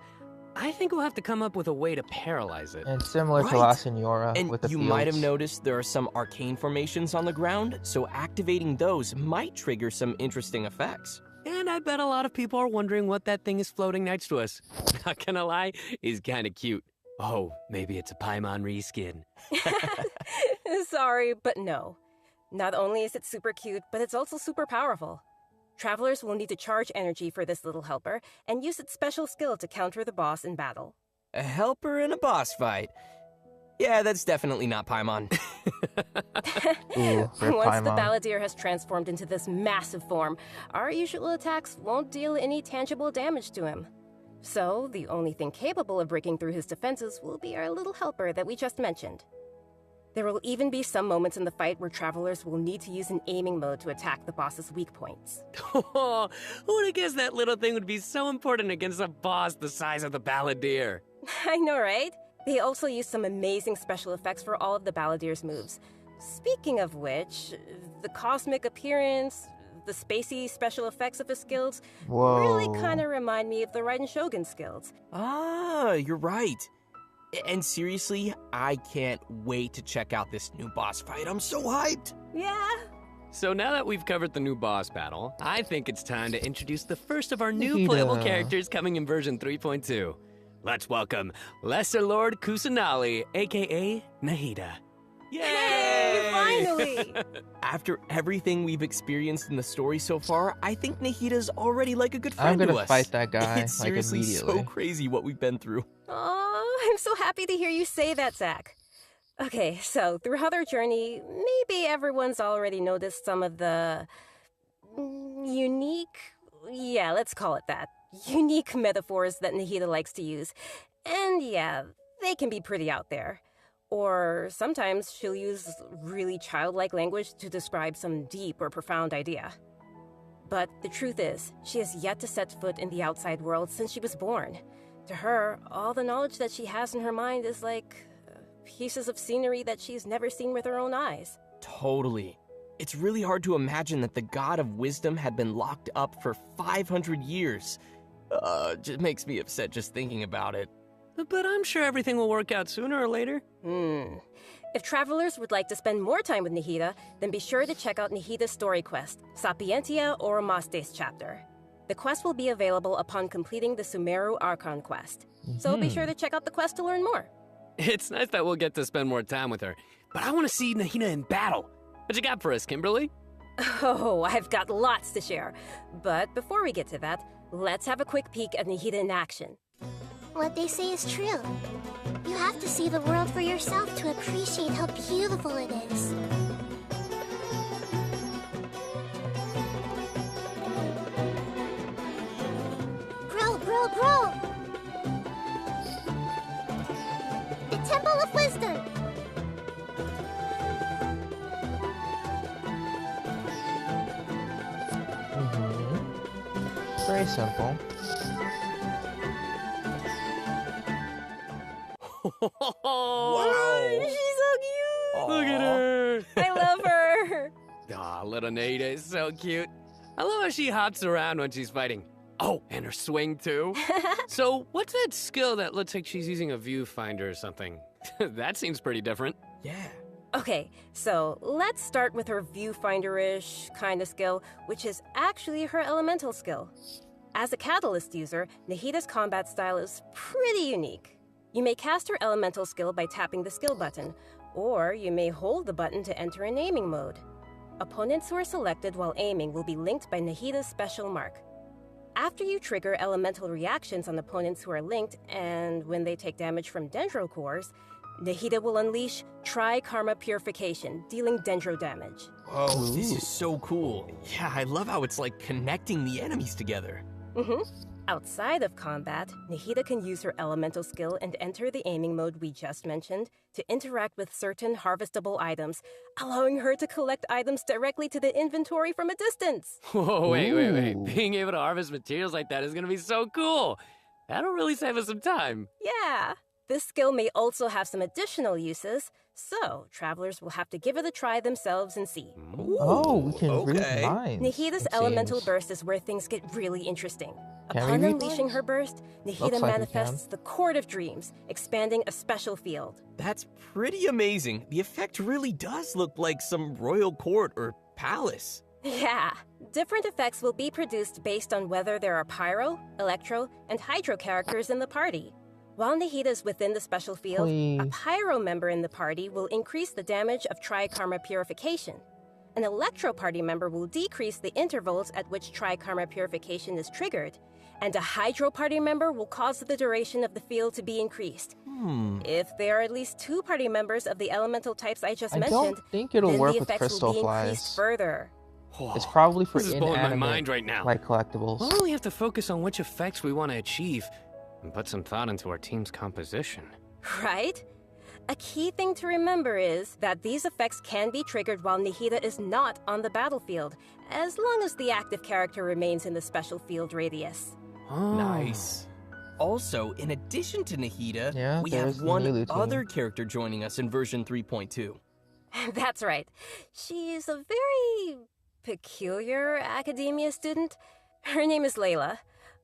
I think we'll have to come up with a way to paralyze it. And similar to Right. La Senora And with the you might have fields. noticed there are some arcane formations on the ground, so activating those might trigger some interesting effects. And I bet a lot of people are wondering what that thing is floating next to us. Not gonna lie, he's kind of cute. Oh, maybe it's a Paimon reskin. Sorry, but no. Not only is it super cute, but it's also super powerful. Travelers will need to charge energy for this little helper and use its special skill to counter the boss in battle. A helper in a boss fight. Yeah, that's definitely not Paimon. Ooh, for Once the Paimon. Balladeer has transformed into this massive form, our usual attacks won't deal any tangible damage to him. So, the only thing capable of breaking through his defenses will be our little helper that we just mentioned. There will even be some moments in the fight where travelers will need to use an aiming mode to attack the boss's weak points. Oh, who would have guessed that little thing would be so important against a boss the size of the Balladeer? I know, right? They also use some amazing special effects for all of the Balladeer's moves. Speaking of which, the cosmic appearance, the spacey special effects of his skills really kind of remind me of the Raiden Shogun skills. Ah, you're right. And seriously, I can't wait to check out this new boss fight. I'm so hyped. Yeah. So now that we've covered the new boss battle, I think it's time to introduce the first of our new Nahida. playable characters coming in version 3.2. Let's welcome Lesser Lord Kusanali, aka Nahida. Yay! Finally! After everything we've experienced in the story so far, I think Nahida's already like a good friend I'm to gonna us. fight that guy It's like seriously immediately. so crazy what we've been through. Oh, I'm so happy to hear you say that, Zach. Okay, so throughout our journey, maybe everyone's already noticed some of the let's call it that, unique metaphors that Nahida likes to use. And yeah, they can be pretty out there. Or sometimes she'll use really childlike language to describe some deep or profound idea. But the truth is, she has yet to set foot in the outside world since she was born. To her, all the knowledge that she has in her mind is like pieces of scenery that she's never seen with her own eyes. Totally. It's really hard to imagine that the god of wisdom had been locked up for 500 years. Just makes me upset just thinking about it. But I'm sure everything will work out sooner or later. If travelers would like to spend more time with Nahida, then be sure to check out Nahida's story quest, Sapientia Oromastes chapter. The quest will be available upon completing the Sumeru Archon quest. So be sure to check out the quest to learn more. It's nice that we'll get to spend more time with her, but I want to see Nahida in battle. What you got for us, Kimberly? Oh, I've got lots to share. But before we get to that, let's have a quick peek at Nahida in action. What they say is true. You have to see the world for yourself to appreciate how beautiful it is. Grow! The Temple of Wisdom! Very simple. Wow! She's so cute! Look at her! I love her! Aw, little Nahida is so cute. I love how she hops around when she's fighting. Oh, and her swing too. So, what's that skill that looks like she's using a viewfinder or something? That seems pretty different. Yeah. Okay, so let's start with her viewfinder-ish kind of skill, which is actually her elemental skill. As a catalyst user, Nahida's combat style is pretty unique. You may cast her elemental skill by tapping the skill button, or you may hold the button to enter an aiming mode. Opponents who are selected while aiming will be linked by Nahida's special mark. After you trigger elemental reactions on opponents who are linked, and when they take damage from dendro cores, Nahida will unleash Tri-Karma Purification, dealing dendro damage. Whoa, this is so cool. Yeah, I love how it's like connecting the enemies together. Outside of combat, Nahida can use her elemental skill and enter the aiming mode we just mentioned to interact with certain harvestable items, allowing her to collect items directly to the inventory from a distance. Whoa, wait. Being able to harvest materials like that is gonna be so cool. That'll really save us some time. Yeah. This skill may also have some additional uses, So, travelers will have to give it a try themselves and see. Oh, we can read minds. Nahida's it elemental seems. burst is where things get really interesting. Can Upon we read unleashing minds? her burst, Looks Nahida like we manifests can. the Court of Dreams, expanding a special field. That's pretty amazing. The effect really does look like some royal court or palace. Yeah, different effects will be produced based on whether there are pyro, electro, and hydro characters in the party. While Nahida is within the special field, a pyro member in the party will increase the damage of Tri-Karma Purification. An electro party member will decrease the intervals at which Tri-Karma Purification is triggered, and a hydro party member will cause the duration of the field to be increased. If there are at least 2 party members of the elemental types I just mentioned, don't think it'll then work the with effects crystal will be increased flies. further. It's probably for This is blowing my inanimate, mind right now. like collectibles. We'll only have to focus on which effects we want to achieve and put some thought into our team's composition. Right? A key thing to remember is that these effects can be triggered while Nahida is not on the battlefield, as long as the active character remains in the special field radius. Nice. Also, in addition to Nahida, Yeah, we there's have the one Nilu team. other character joining us in version 3.2. That's right. She's a very peculiar academia student. Her name is Layla.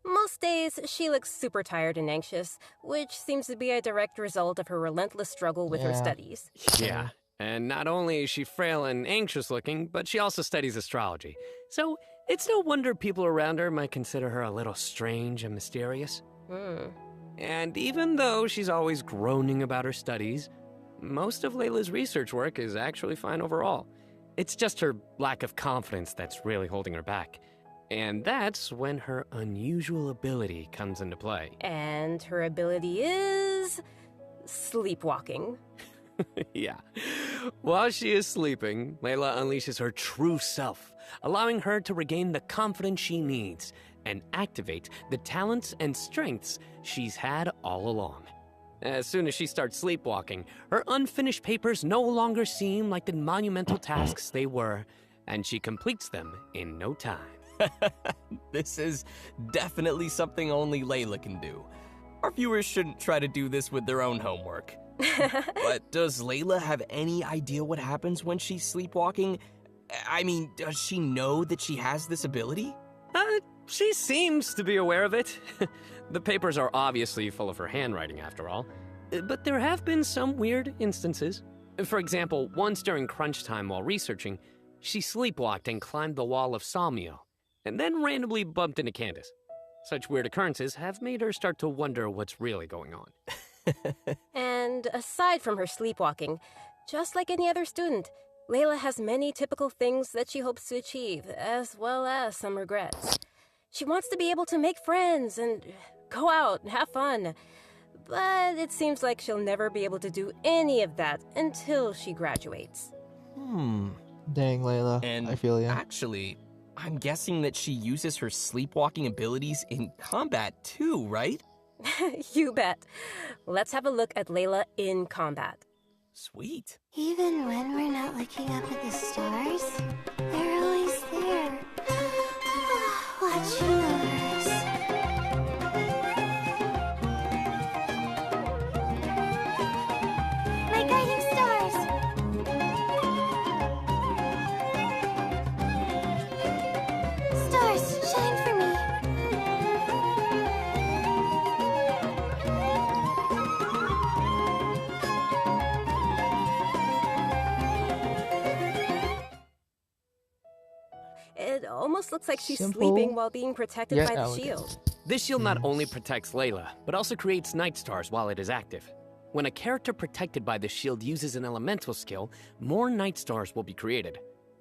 Most days, she looks super tired and anxious, which seems to be a direct result of her relentless struggle with her studies. Yeah. And not only is she frail and anxious looking, but she also studies astrology. So it's no wonder people around her might consider her a little strange and mysterious. And even though she's always groaning about her studies, most of Layla's research work is actually fine overall. It's just her lack of confidence that's really holding her back. And that's when her unusual ability comes into play. And her ability is sleepwalking. Yeah. While she is sleeping, Layla unleashes her true self, allowing her to regain the confidence she needs and activate the talents and strengths she's had all along. As soon as she starts sleepwalking, her unfinished papers no longer seem like the monumental tasks they were, and she completes them in no time. This is definitely something only Layla can do. Our viewers shouldn't try to do this with their own homework. But does Layla have any idea what happens when she's sleepwalking? I mean, does she know that she has this ability? She seems to be aware of it. The papers are obviously full of her handwriting, after all. But there have been some weird instances. For example, once during crunch time while researching, she sleepwalked and climbed the wall of Salmio, and then randomly bumped into Candace. Such weird occurrences have made her start to wonder what's really going on. And aside from her sleepwalking, just like any other student, Layla has many typical things that she hopes to achieve, as well as some regrets. She wants to be able to make friends and go out and have fun, but it seems like she'll never be able to do any of that until she graduates. Dang, Layla. And I feel ya. actually, I'm guessing that she uses her sleepwalking abilities in combat too, right? You bet. Let's have a look at Layla in combat. Sweet. Even when we're not looking up at the stars, they're always there. Watching us. My guiding stars! Stars, shine for me! It almost looks like she's Simple, sleeping while being protected yet by the elegant. shield. This shield not only protects Layla, but also creates night stars while it is active. When a character protected by the shield uses an elemental skill, more night stars will be created.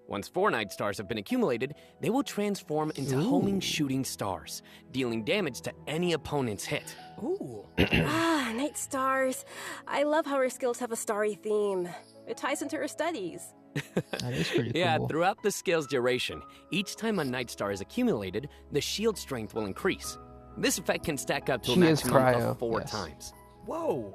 Once 4 night stars have been accumulated, they will transform into homing shooting stars, dealing damage to any opponent's hit. Ooh. Night stars. I love how her skills have a starry theme. It ties into her studies. That is pretty Yeah, cool. throughout the skill's duration, each time a night star is accumulated, the shield strength will increase. This effect can stack up to a She is maximum cryo, of 4 yes. times. Whoa.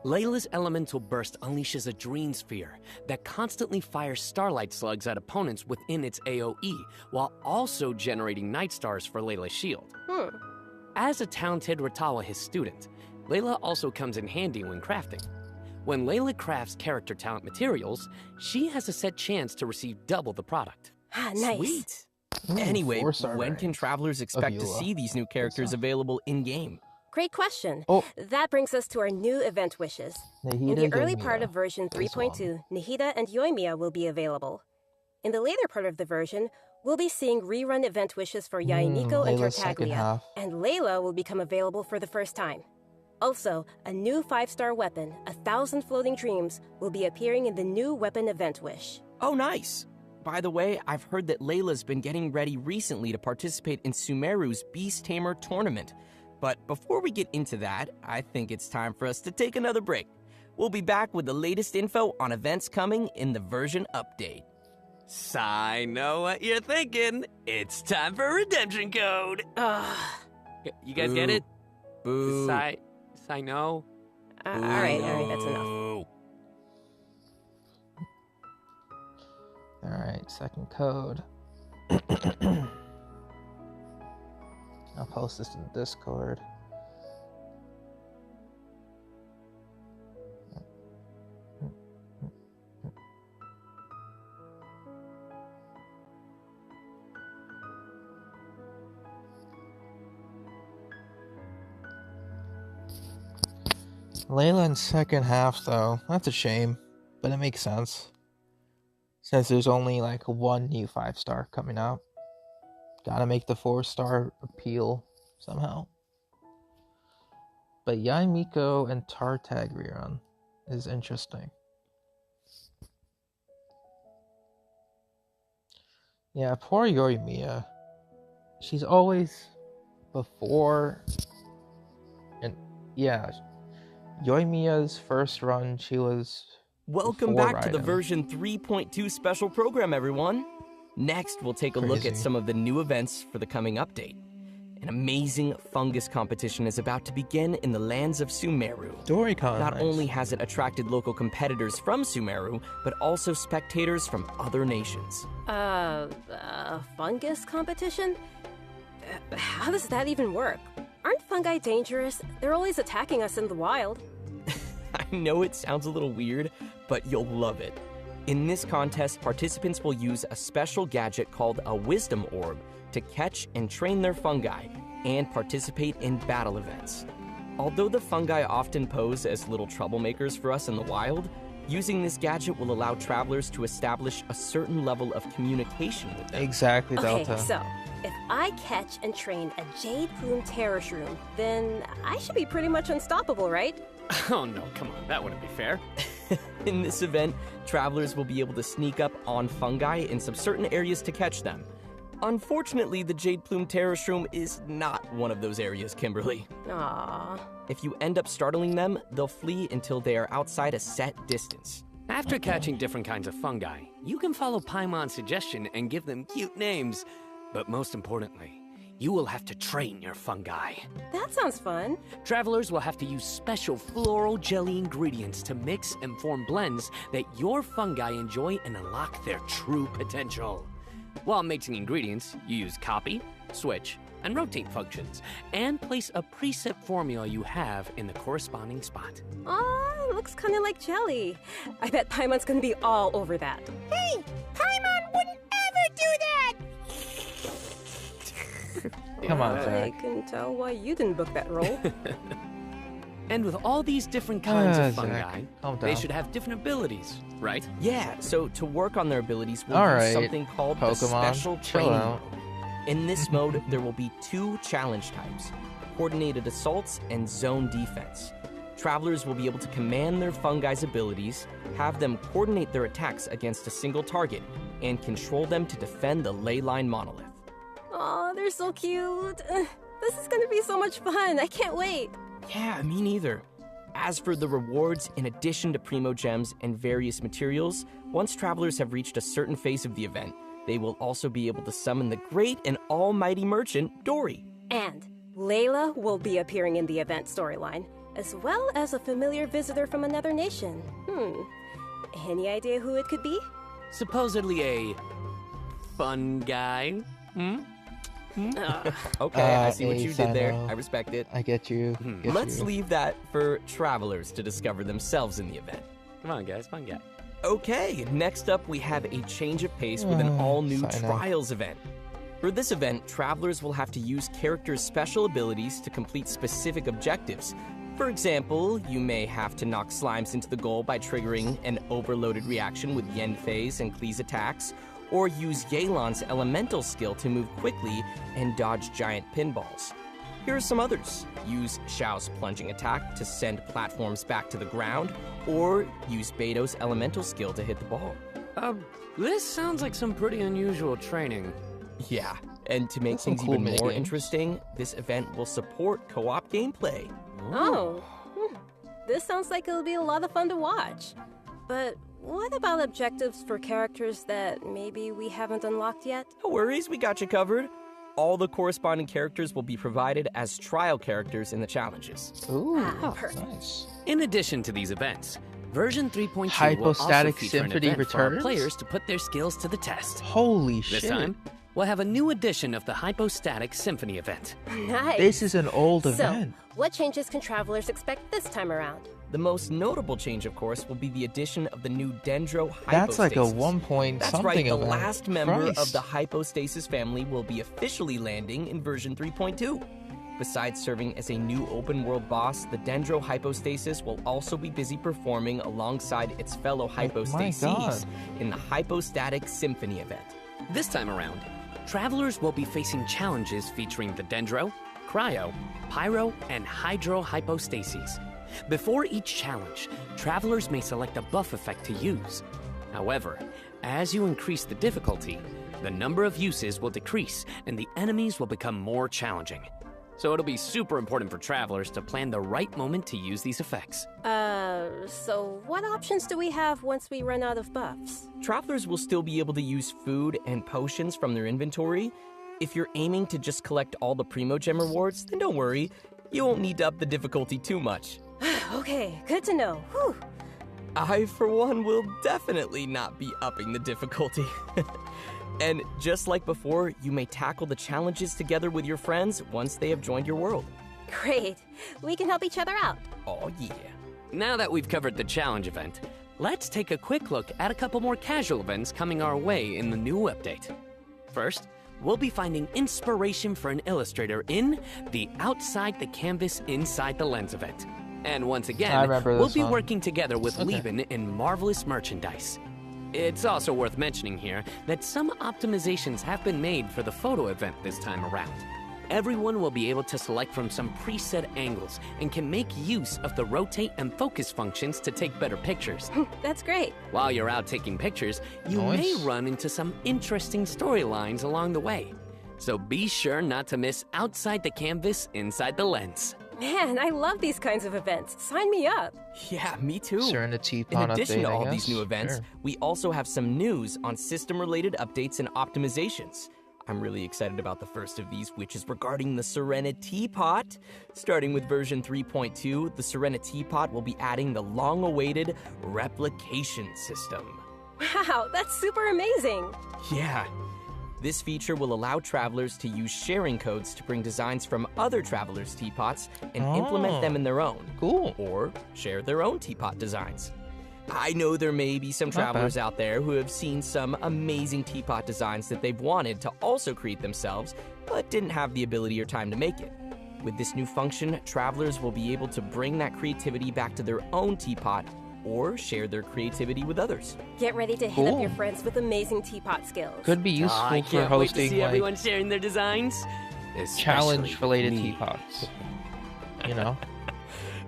Layla's elemental burst unleashes a dream sphere that constantly fires starlight slugs at opponents within its AoE, while also generating night stars for Layla's shield. As a talented Ratawa his student, Layla also comes in handy when crafting. When Layla crafts character talent materials, she has a set chance to receive double the product. Ah, nice. Sweet. Anyway, 4-star when can travelers expect to Eula. see these new characters available in-game? Great question. Oh. That brings us to our new event wishes. In Nahida the early Yoimiya part of version is 3.2, Nahida and Yoimiya will be available. In the later part of the version, we'll be seeing rerun event wishes for Yainiko and Layla's second Tartaglia, half. and Layla will become available for the first time. Also, a new 5-star weapon, 1,000 Floating Dreams, will be appearing in the new weapon event wish. Oh, nice. By the way, I've heard that Layla's been getting ready recently to participate in Sumeru's Beast Tamer tournament. But before we get into that, I think it's time for us to take another break. We'll be back with the latest info on events coming in the version update. So I know what you're thinking. It's time for redemption code. You guys get it? Boo. I know. All right, that's enough. Alright, second code. I'll post this in Discord. Layla in second half, though. That's a shame, but it makes sense. Since there's only like one new 5-star coming out. Gotta make the 4-star appeal somehow. But Yaimiko and Tartaglia is interesting. Yeah, poor Yoimiya. She's always before... And yeah, Yoimiya's first run, she was... Welcome back to the version 3.2 special program, everyone. Next, we'll take a look at some of the new events for the coming update. An amazing fungus competition is about to begin in the lands of Sumeru. Not only has it attracted local competitors from Sumeru, but also spectators from other nations. Fungus competition? How does that even work? Aren't fungi dangerous? They're always attacking us in the wild. I know it sounds a little weird, but you'll love it. In this contest, participants will use a special gadget called a Wisdom Orb to catch and train their fungi and participate in battle events. Although the fungi often pose as little troublemakers for us in the wild, using this gadget will allow travelers to establish a certain level of communication with them. Exactly, Delta. Okay, so if I catch and train a Jade Plume Terror Shroom, then I should be pretty much unstoppable, right? Oh no, come on, that wouldn't be fair. In this event, travelers will be able to sneak up on fungi in some certain areas to catch them. Unfortunately, the Jade Plume Terror Shroom is not one of those areas, Kimberly. Aww. If you end up startling them, they'll flee until they are outside a set distance. After catching different kinds of fungi, you can follow Paimon's suggestion and give them cute names. But most importantly, you will have to train your fungi. That sounds fun. Travelers will have to use special floral jelly ingredients to mix and form blends that your fungi enjoy and unlock their true potential. While mixing ingredients, you use copy, switch, and rotate functions, and place a preset formula you have in the corresponding spot. Aw, looks kind of like jelly. I bet Paimon's gonna be all over that. Hey, Paimon wouldn't ever do that! Come on, I Zach. can tell why you didn't book that role. And with all these different kinds of Zach, fungi, calm they down. should have different abilities, right? Yeah, so to work on their abilities, we'll All use right, something called the Pokemon, Special chill Training out. Mode. In this mode, there will be 2 challenge types, Coordinated Assaults and Zone Defense. Travelers will be able to command their fungi's abilities, have them coordinate their attacks against a single target, and control them to defend the Leyline Monolith. Aw, they're so cute. This is gonna be so much fun. I can't wait. Yeah, me neither. As for the rewards, in addition to Primo Gems and various materials, once travelers have reached a certain phase of the event, they will also be able to summon the great and almighty merchant, Dory. And Layla will be appearing in the event storyline, as well as a familiar visitor from another nation. Any idea who it could be? Supposedly a fun guy, Okay, I see what hey, you did there. Sino. I respect it. I get you. Get Let's you. leave that for travelers to discover themselves in the event. Come on, guys, fun guy. Okay, next up we have a change of pace with an all-new Sino. Trials event. For this event, travelers will have to use characters' special abilities to complete specific objectives. For example, you may have to knock slimes into the goal by triggering an overloaded reaction with Yenfei's and Klee's attacks, or use Yelan's elemental skill to move quickly and dodge giant pinballs. Here are some others. Use Xiao's plunging attack to send platforms back to the ground, or use Beto's elemental skill to hit the ball. This sounds like some pretty unusual training. Yeah, and to make That's some things cool even more minigames. interesting, this event will support co-op gameplay. Oh, this sounds like it'll be a lot of fun to watch. But what about objectives for characters that maybe we haven't unlocked yet? No worries, we got you covered. All the corresponding characters will be provided as trial characters in the challenges. Ooh, perfect. nice. In addition to these events, version 3.2 will also Hypostatic feature an Symphony event for our returns? players to put their skills to the test. Holy This shit. time, we'll have a new edition of the Hypostatic Symphony event. Nice. This is an old So, event. what changes can travelers expect this time around? The most notable change, of course, will be the addition of the new Dendro Hypostasis. That's like a 1 point That's something right, the event. last member of Christ. the Hypostasis family will be officially landing in version 3.2. Besides serving as a new open-world boss, the Dendro Hypostasis will also be busy performing alongside its fellow Hypostases God. in the Hypostatic Symphony event. This time around, travelers will be facing challenges featuring the Dendro, Cryo, Pyro, and Hydro Hypostases. Before each challenge, travelers may select a buff effect to use. However, as you increase the difficulty, the number of uses will decrease and the enemies will become more challenging. So it'll be super important for travelers to plan the right moment to use these effects. So what options do we have once we run out of buffs? Travelers will still be able to use food and potions from their inventory. If you're aiming to just collect all the Primogem rewards, then don't worry, you won't need to up the difficulty too much. Okay, good to know. Whew. I, for one, will definitely not be upping the difficulty. And just like before, you may tackle the challenges together with your friends once they have joined your world. Great. We can help each other out. Oh yeah. Now that we've covered the challenge event, let's take a quick look at a couple more casual events coming our way in the new update. First, we'll be finding inspiration for an illustrator in the Outside the Canvas Inside the Lens event. And once I again, remember we'll this be one. working together with Okay. Levin in Marvelous Merchandise. It's also worth mentioning here that some optimizations have been made for the photo event this time around. Everyone will be able to select from some preset angles and can make use of the rotate and focus functions to take better pictures. That's great. While you're out taking pictures, you Nice. may run into some interesting storylines along the way. So be sure not to miss Outside the Canvas Inside the Lens. Man, I love these kinds of events. Sign me up. Yeah, me too. Serenity In Pawn addition update, to I all guess. these new events, Sure. we also have some news on system-related updates and optimizations. I'm really excited about the first of these, which is regarding the Serenity Pot. Starting with version 3.2, the Serenity Pot will be adding the long-awaited replication system. Wow, that's super amazing. Yeah. This feature will allow travelers to use sharing codes to bring designs from other travelers' teapots and implement them in their own. Cool. Or share their own teapot designs. I know there may be some Not travelers bad. out there who have seen some amazing teapot designs that they've wanted to also create themselves, but didn't have the ability or time to make it. With this new function, travelers will be able to bring that creativity back to their own teapot or share their creativity with others. Get ready to hit up Cool. your friends with amazing teapot skills. Could be useful I for can't wait to hosting see like everyone sharing their designs. Especially challenge-related me. teapots. You know.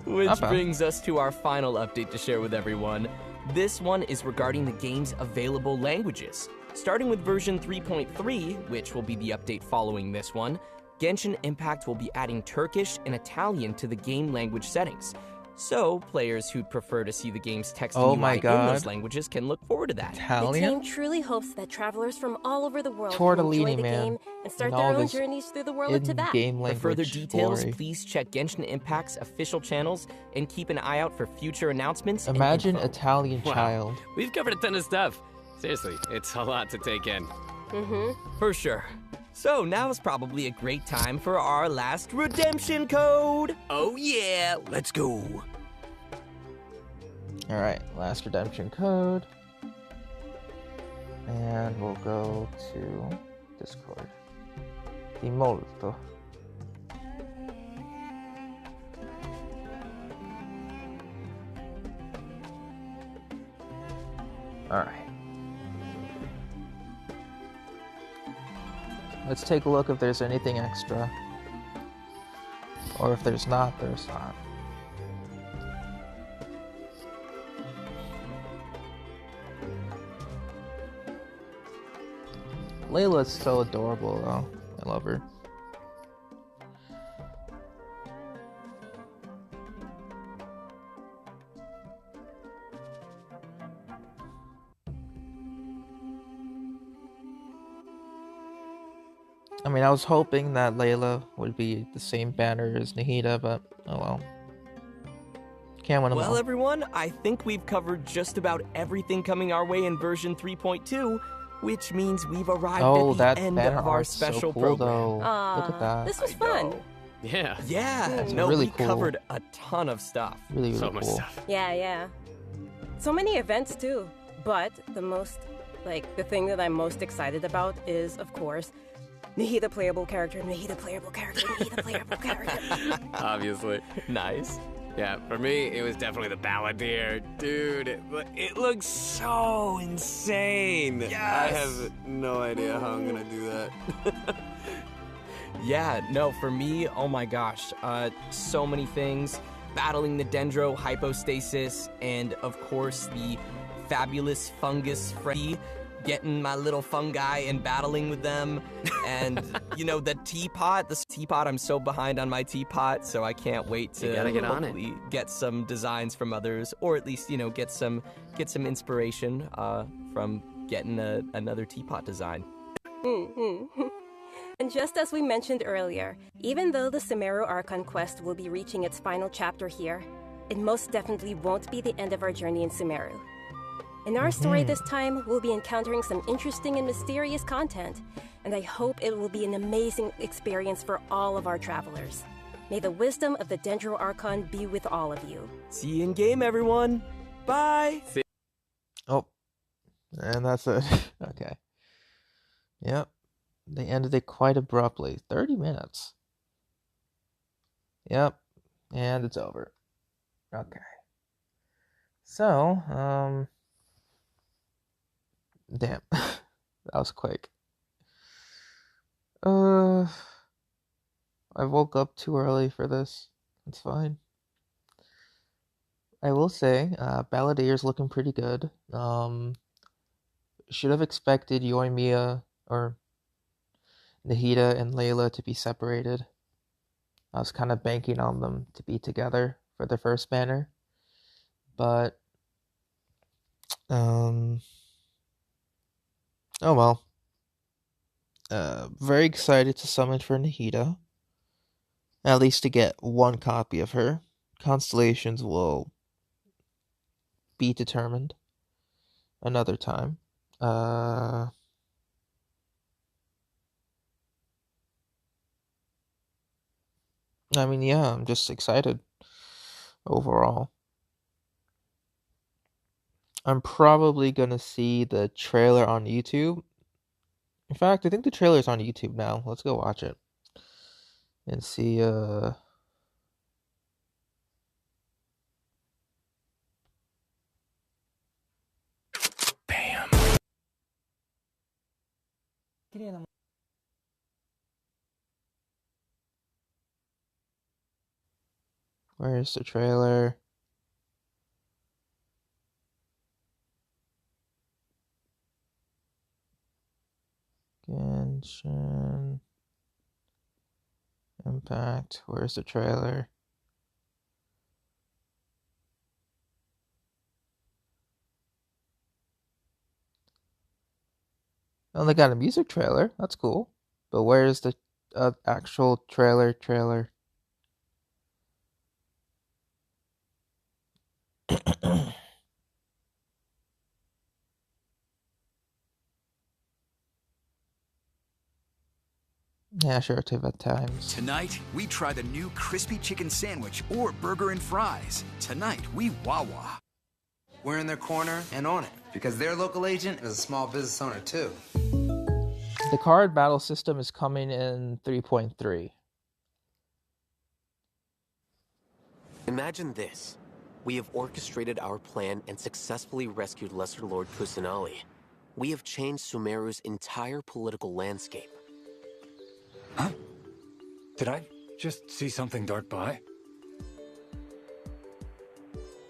Which Not bad. brings us to our final update to share with everyone. This one is regarding the game's available languages. Starting with version 3.3, which will be the update following this one, Genshin Impact will be adding Turkish and Italian to the game language settings. So, players who'd prefer to see the game's text and Oh UI my in those God. languages can look forward to that. The Italian? team truly hopes that travelers from all over the world Tortellini, can enjoy the man. game and start And their all own this journeys through the world of Tibet. in-game For language further details, glory. please check Genshin Impact's official channels and keep an eye out for future announcements. and Imagine info. Italian Wow. child. We've covered a ton of stuff. Seriously, it's a lot to take in. Mm-hmm. For sure. So now's probably a great time for our last redemption code. Oh yeah, let's go. Alright, last redemption code. And we'll go to Discord. Di molto. Alright. Let's take a look if there's anything extra. Or if there's not, there's not. Layla's so adorable though. I love her. I mean, I was hoping that Layla would be the same banner as Nahida, but oh well. Can't win them Well, all. everyone, I think we've covered just about everything coming our way in version 3.2, which means we've arrived Oh, at that the end banner of our art's so special cool, program. though. Look at that. This was fun. Yeah. Yeah, It's no, really we cool. covered a ton of stuff. Really, So really much cool. stuff. Yeah. So many events too. But the thing that I'm most excited about is, of course, Nahida playable character, Nahida playable character, Nahida playable character. Obviously. Nice. Yeah, for me, it was definitely the Balladeer. Dude, it looks so insane. Yes! I have no idea how I'm gonna do that. Yeah, no, for me, oh my gosh, so many things. Battling the Dendro hypostasis, and of course the fabulous fungus Freddy, getting my little fungi and battling with them. And, you know, the teapot, I'm so behind on my teapot, so I can't wait to You gotta get on it. hopefully get some designs from others, or at least, you know, get some inspiration from getting another teapot design. And just as we mentioned earlier, even though the Sumeru Archon quest will be reaching its final chapter here, it most definitely won't be the end of our journey in Sumeru. In our story this time, we'll be encountering some interesting and mysterious content, and I hope it will be an amazing experience for all of our travelers. May the wisdom of the Dendro Archon be with all of you. See you in game, everyone. Bye. Oh, and that's it. Okay. Yep. They ended it quite abruptly. 30 minutes. Yep. And it's over. Okay. So, damn. That was quick. I woke up too early for this. It's fine. I will say, Balladier's looking pretty good. Should have expected Yoimiya or Nahida and Layla to be separated. I was kind of banking on them to be together for the first banner. But, oh well. Very excited to summon for Nahida. At least to get one copy of her. Constellations will be determined another time. I mean, yeah, I'm just excited overall. I'm probably gonna see the trailer on YouTube. In fact, I think the trailer's on YouTube now. Let's go watch it. And see, Bam. Where's the trailer? Genshin Impact. Where's the trailer? Oh, they got a music trailer. That's cool. But where's the actual trailer? Yeah, sure, take that times. Tonight, we try the new crispy chicken sandwich or burger and fries. Tonight, we Wawa. We're in their corner and on it, because their local agent is a small business owner too. The card battle system is coming in 3.3. Imagine this. We have orchestrated our plan and successfully rescued Lesser Lord Kusanali. We have changed Sumeru's entire political landscape. Huh? Did I just see something dart by?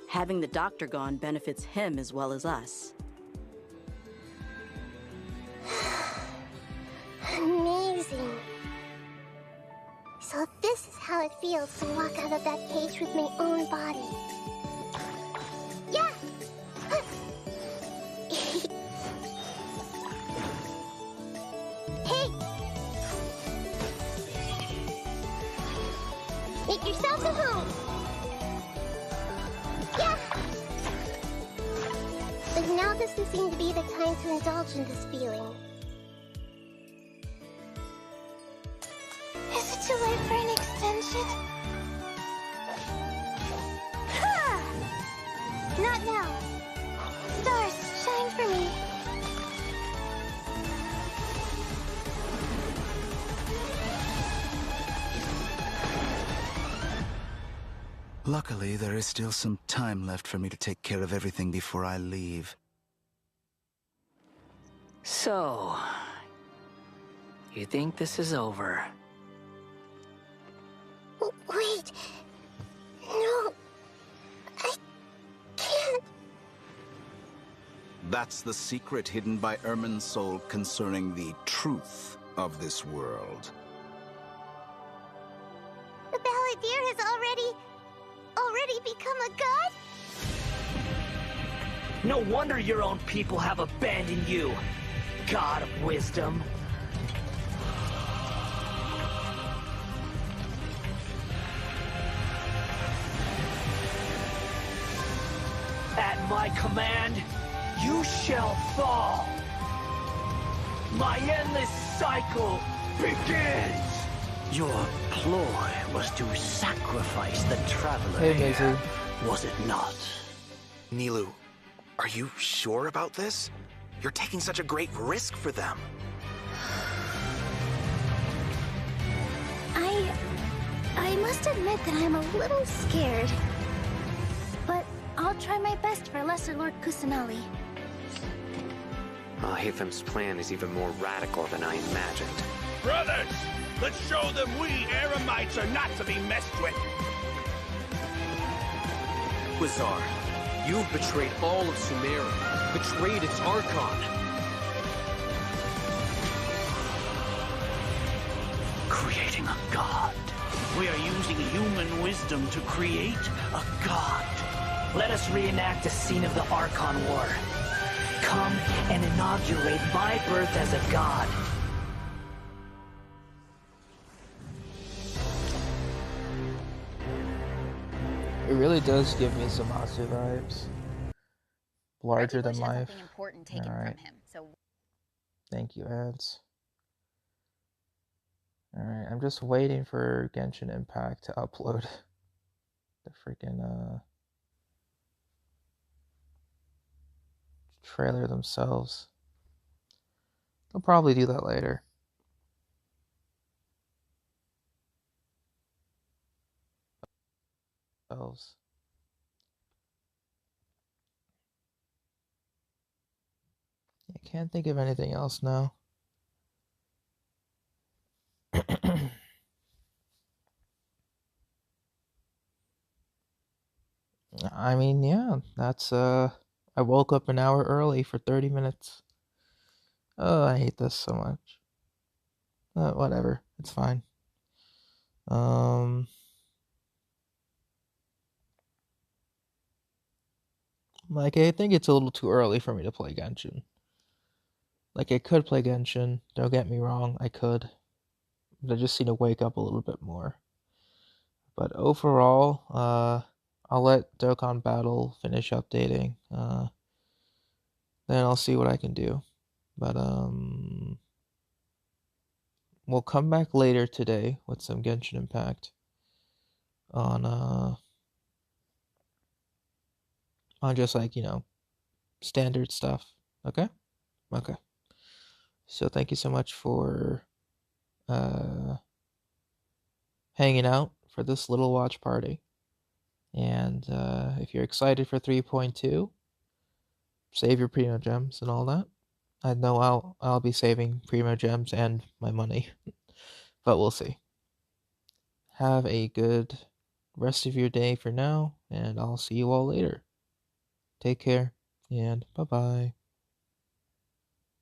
Having the doctor gone benefits him as well as us. Amazing. So this is how it feels to walk out of that cage with my own body. Yeah! Hey! Make yourselves at home! Yeah! But now doesn't seem to be the time to indulge in this feeling. Is it too late for an extension? Ha! Not now. Stars, shine for me. Luckily, there is still some time left for me to take care of everything before I leave. So, you think this is over? Wait. No. I can't. That's the secret hidden by Ermin's soul concerning the truth of this world. The Balladeer has already become a god? No wonder your own people have abandoned you, God of Wisdom. At my command, you shall fall. My endless cycle begins. Your ploy was to sacrifice the traveler Hey, here, Maisie. was it not? Nilu, are you sure about this? You're taking such a great risk for them. I must admit that I'm a little scared. But I'll try my best for Lesser Lord Kusanali. Hathem's plan is even more radical than I imagined. Brothers, let's show them we Eremites are not to be messed with. Quasar, you've betrayed all of Sumeru, betrayed its Archon. Creating a god. We are using human wisdom to create a god. Let us reenact a scene of the Archon War. Come and inaugurate my birth as a god. It really does give me some Asu vibes. Larger than life. Important taken Alright. from him. So Thank you, ads. Alright, I'm just waiting for Genshin Impact to upload the freaking trailer themselves. They'll probably do that later. Themselves. I can't think of anything else now. I mean, yeah, that's I woke up an hour early for 30 minutes. Oh, I hate this so much. Whatever, it's fine. Like, I think it's a little too early for me to play Genshin. Like, I could play Genshin, don't get me wrong, I could. But I just need to wake up a little bit more. But overall, I'll let Dokkan Battle finish updating. Then I'll see what I can do. But, we'll come back later today with some Genshin Impact on just like, standard stuff. Okay? Okay. So thank you so much for hanging out for this little watch party. And if you're excited for 3.2, save your Primo Gems and all that. I know I'll be saving Primo Gems and my money, but we'll see. Have a good rest of your day for now, and I'll see you all later. Take care, and bye-bye.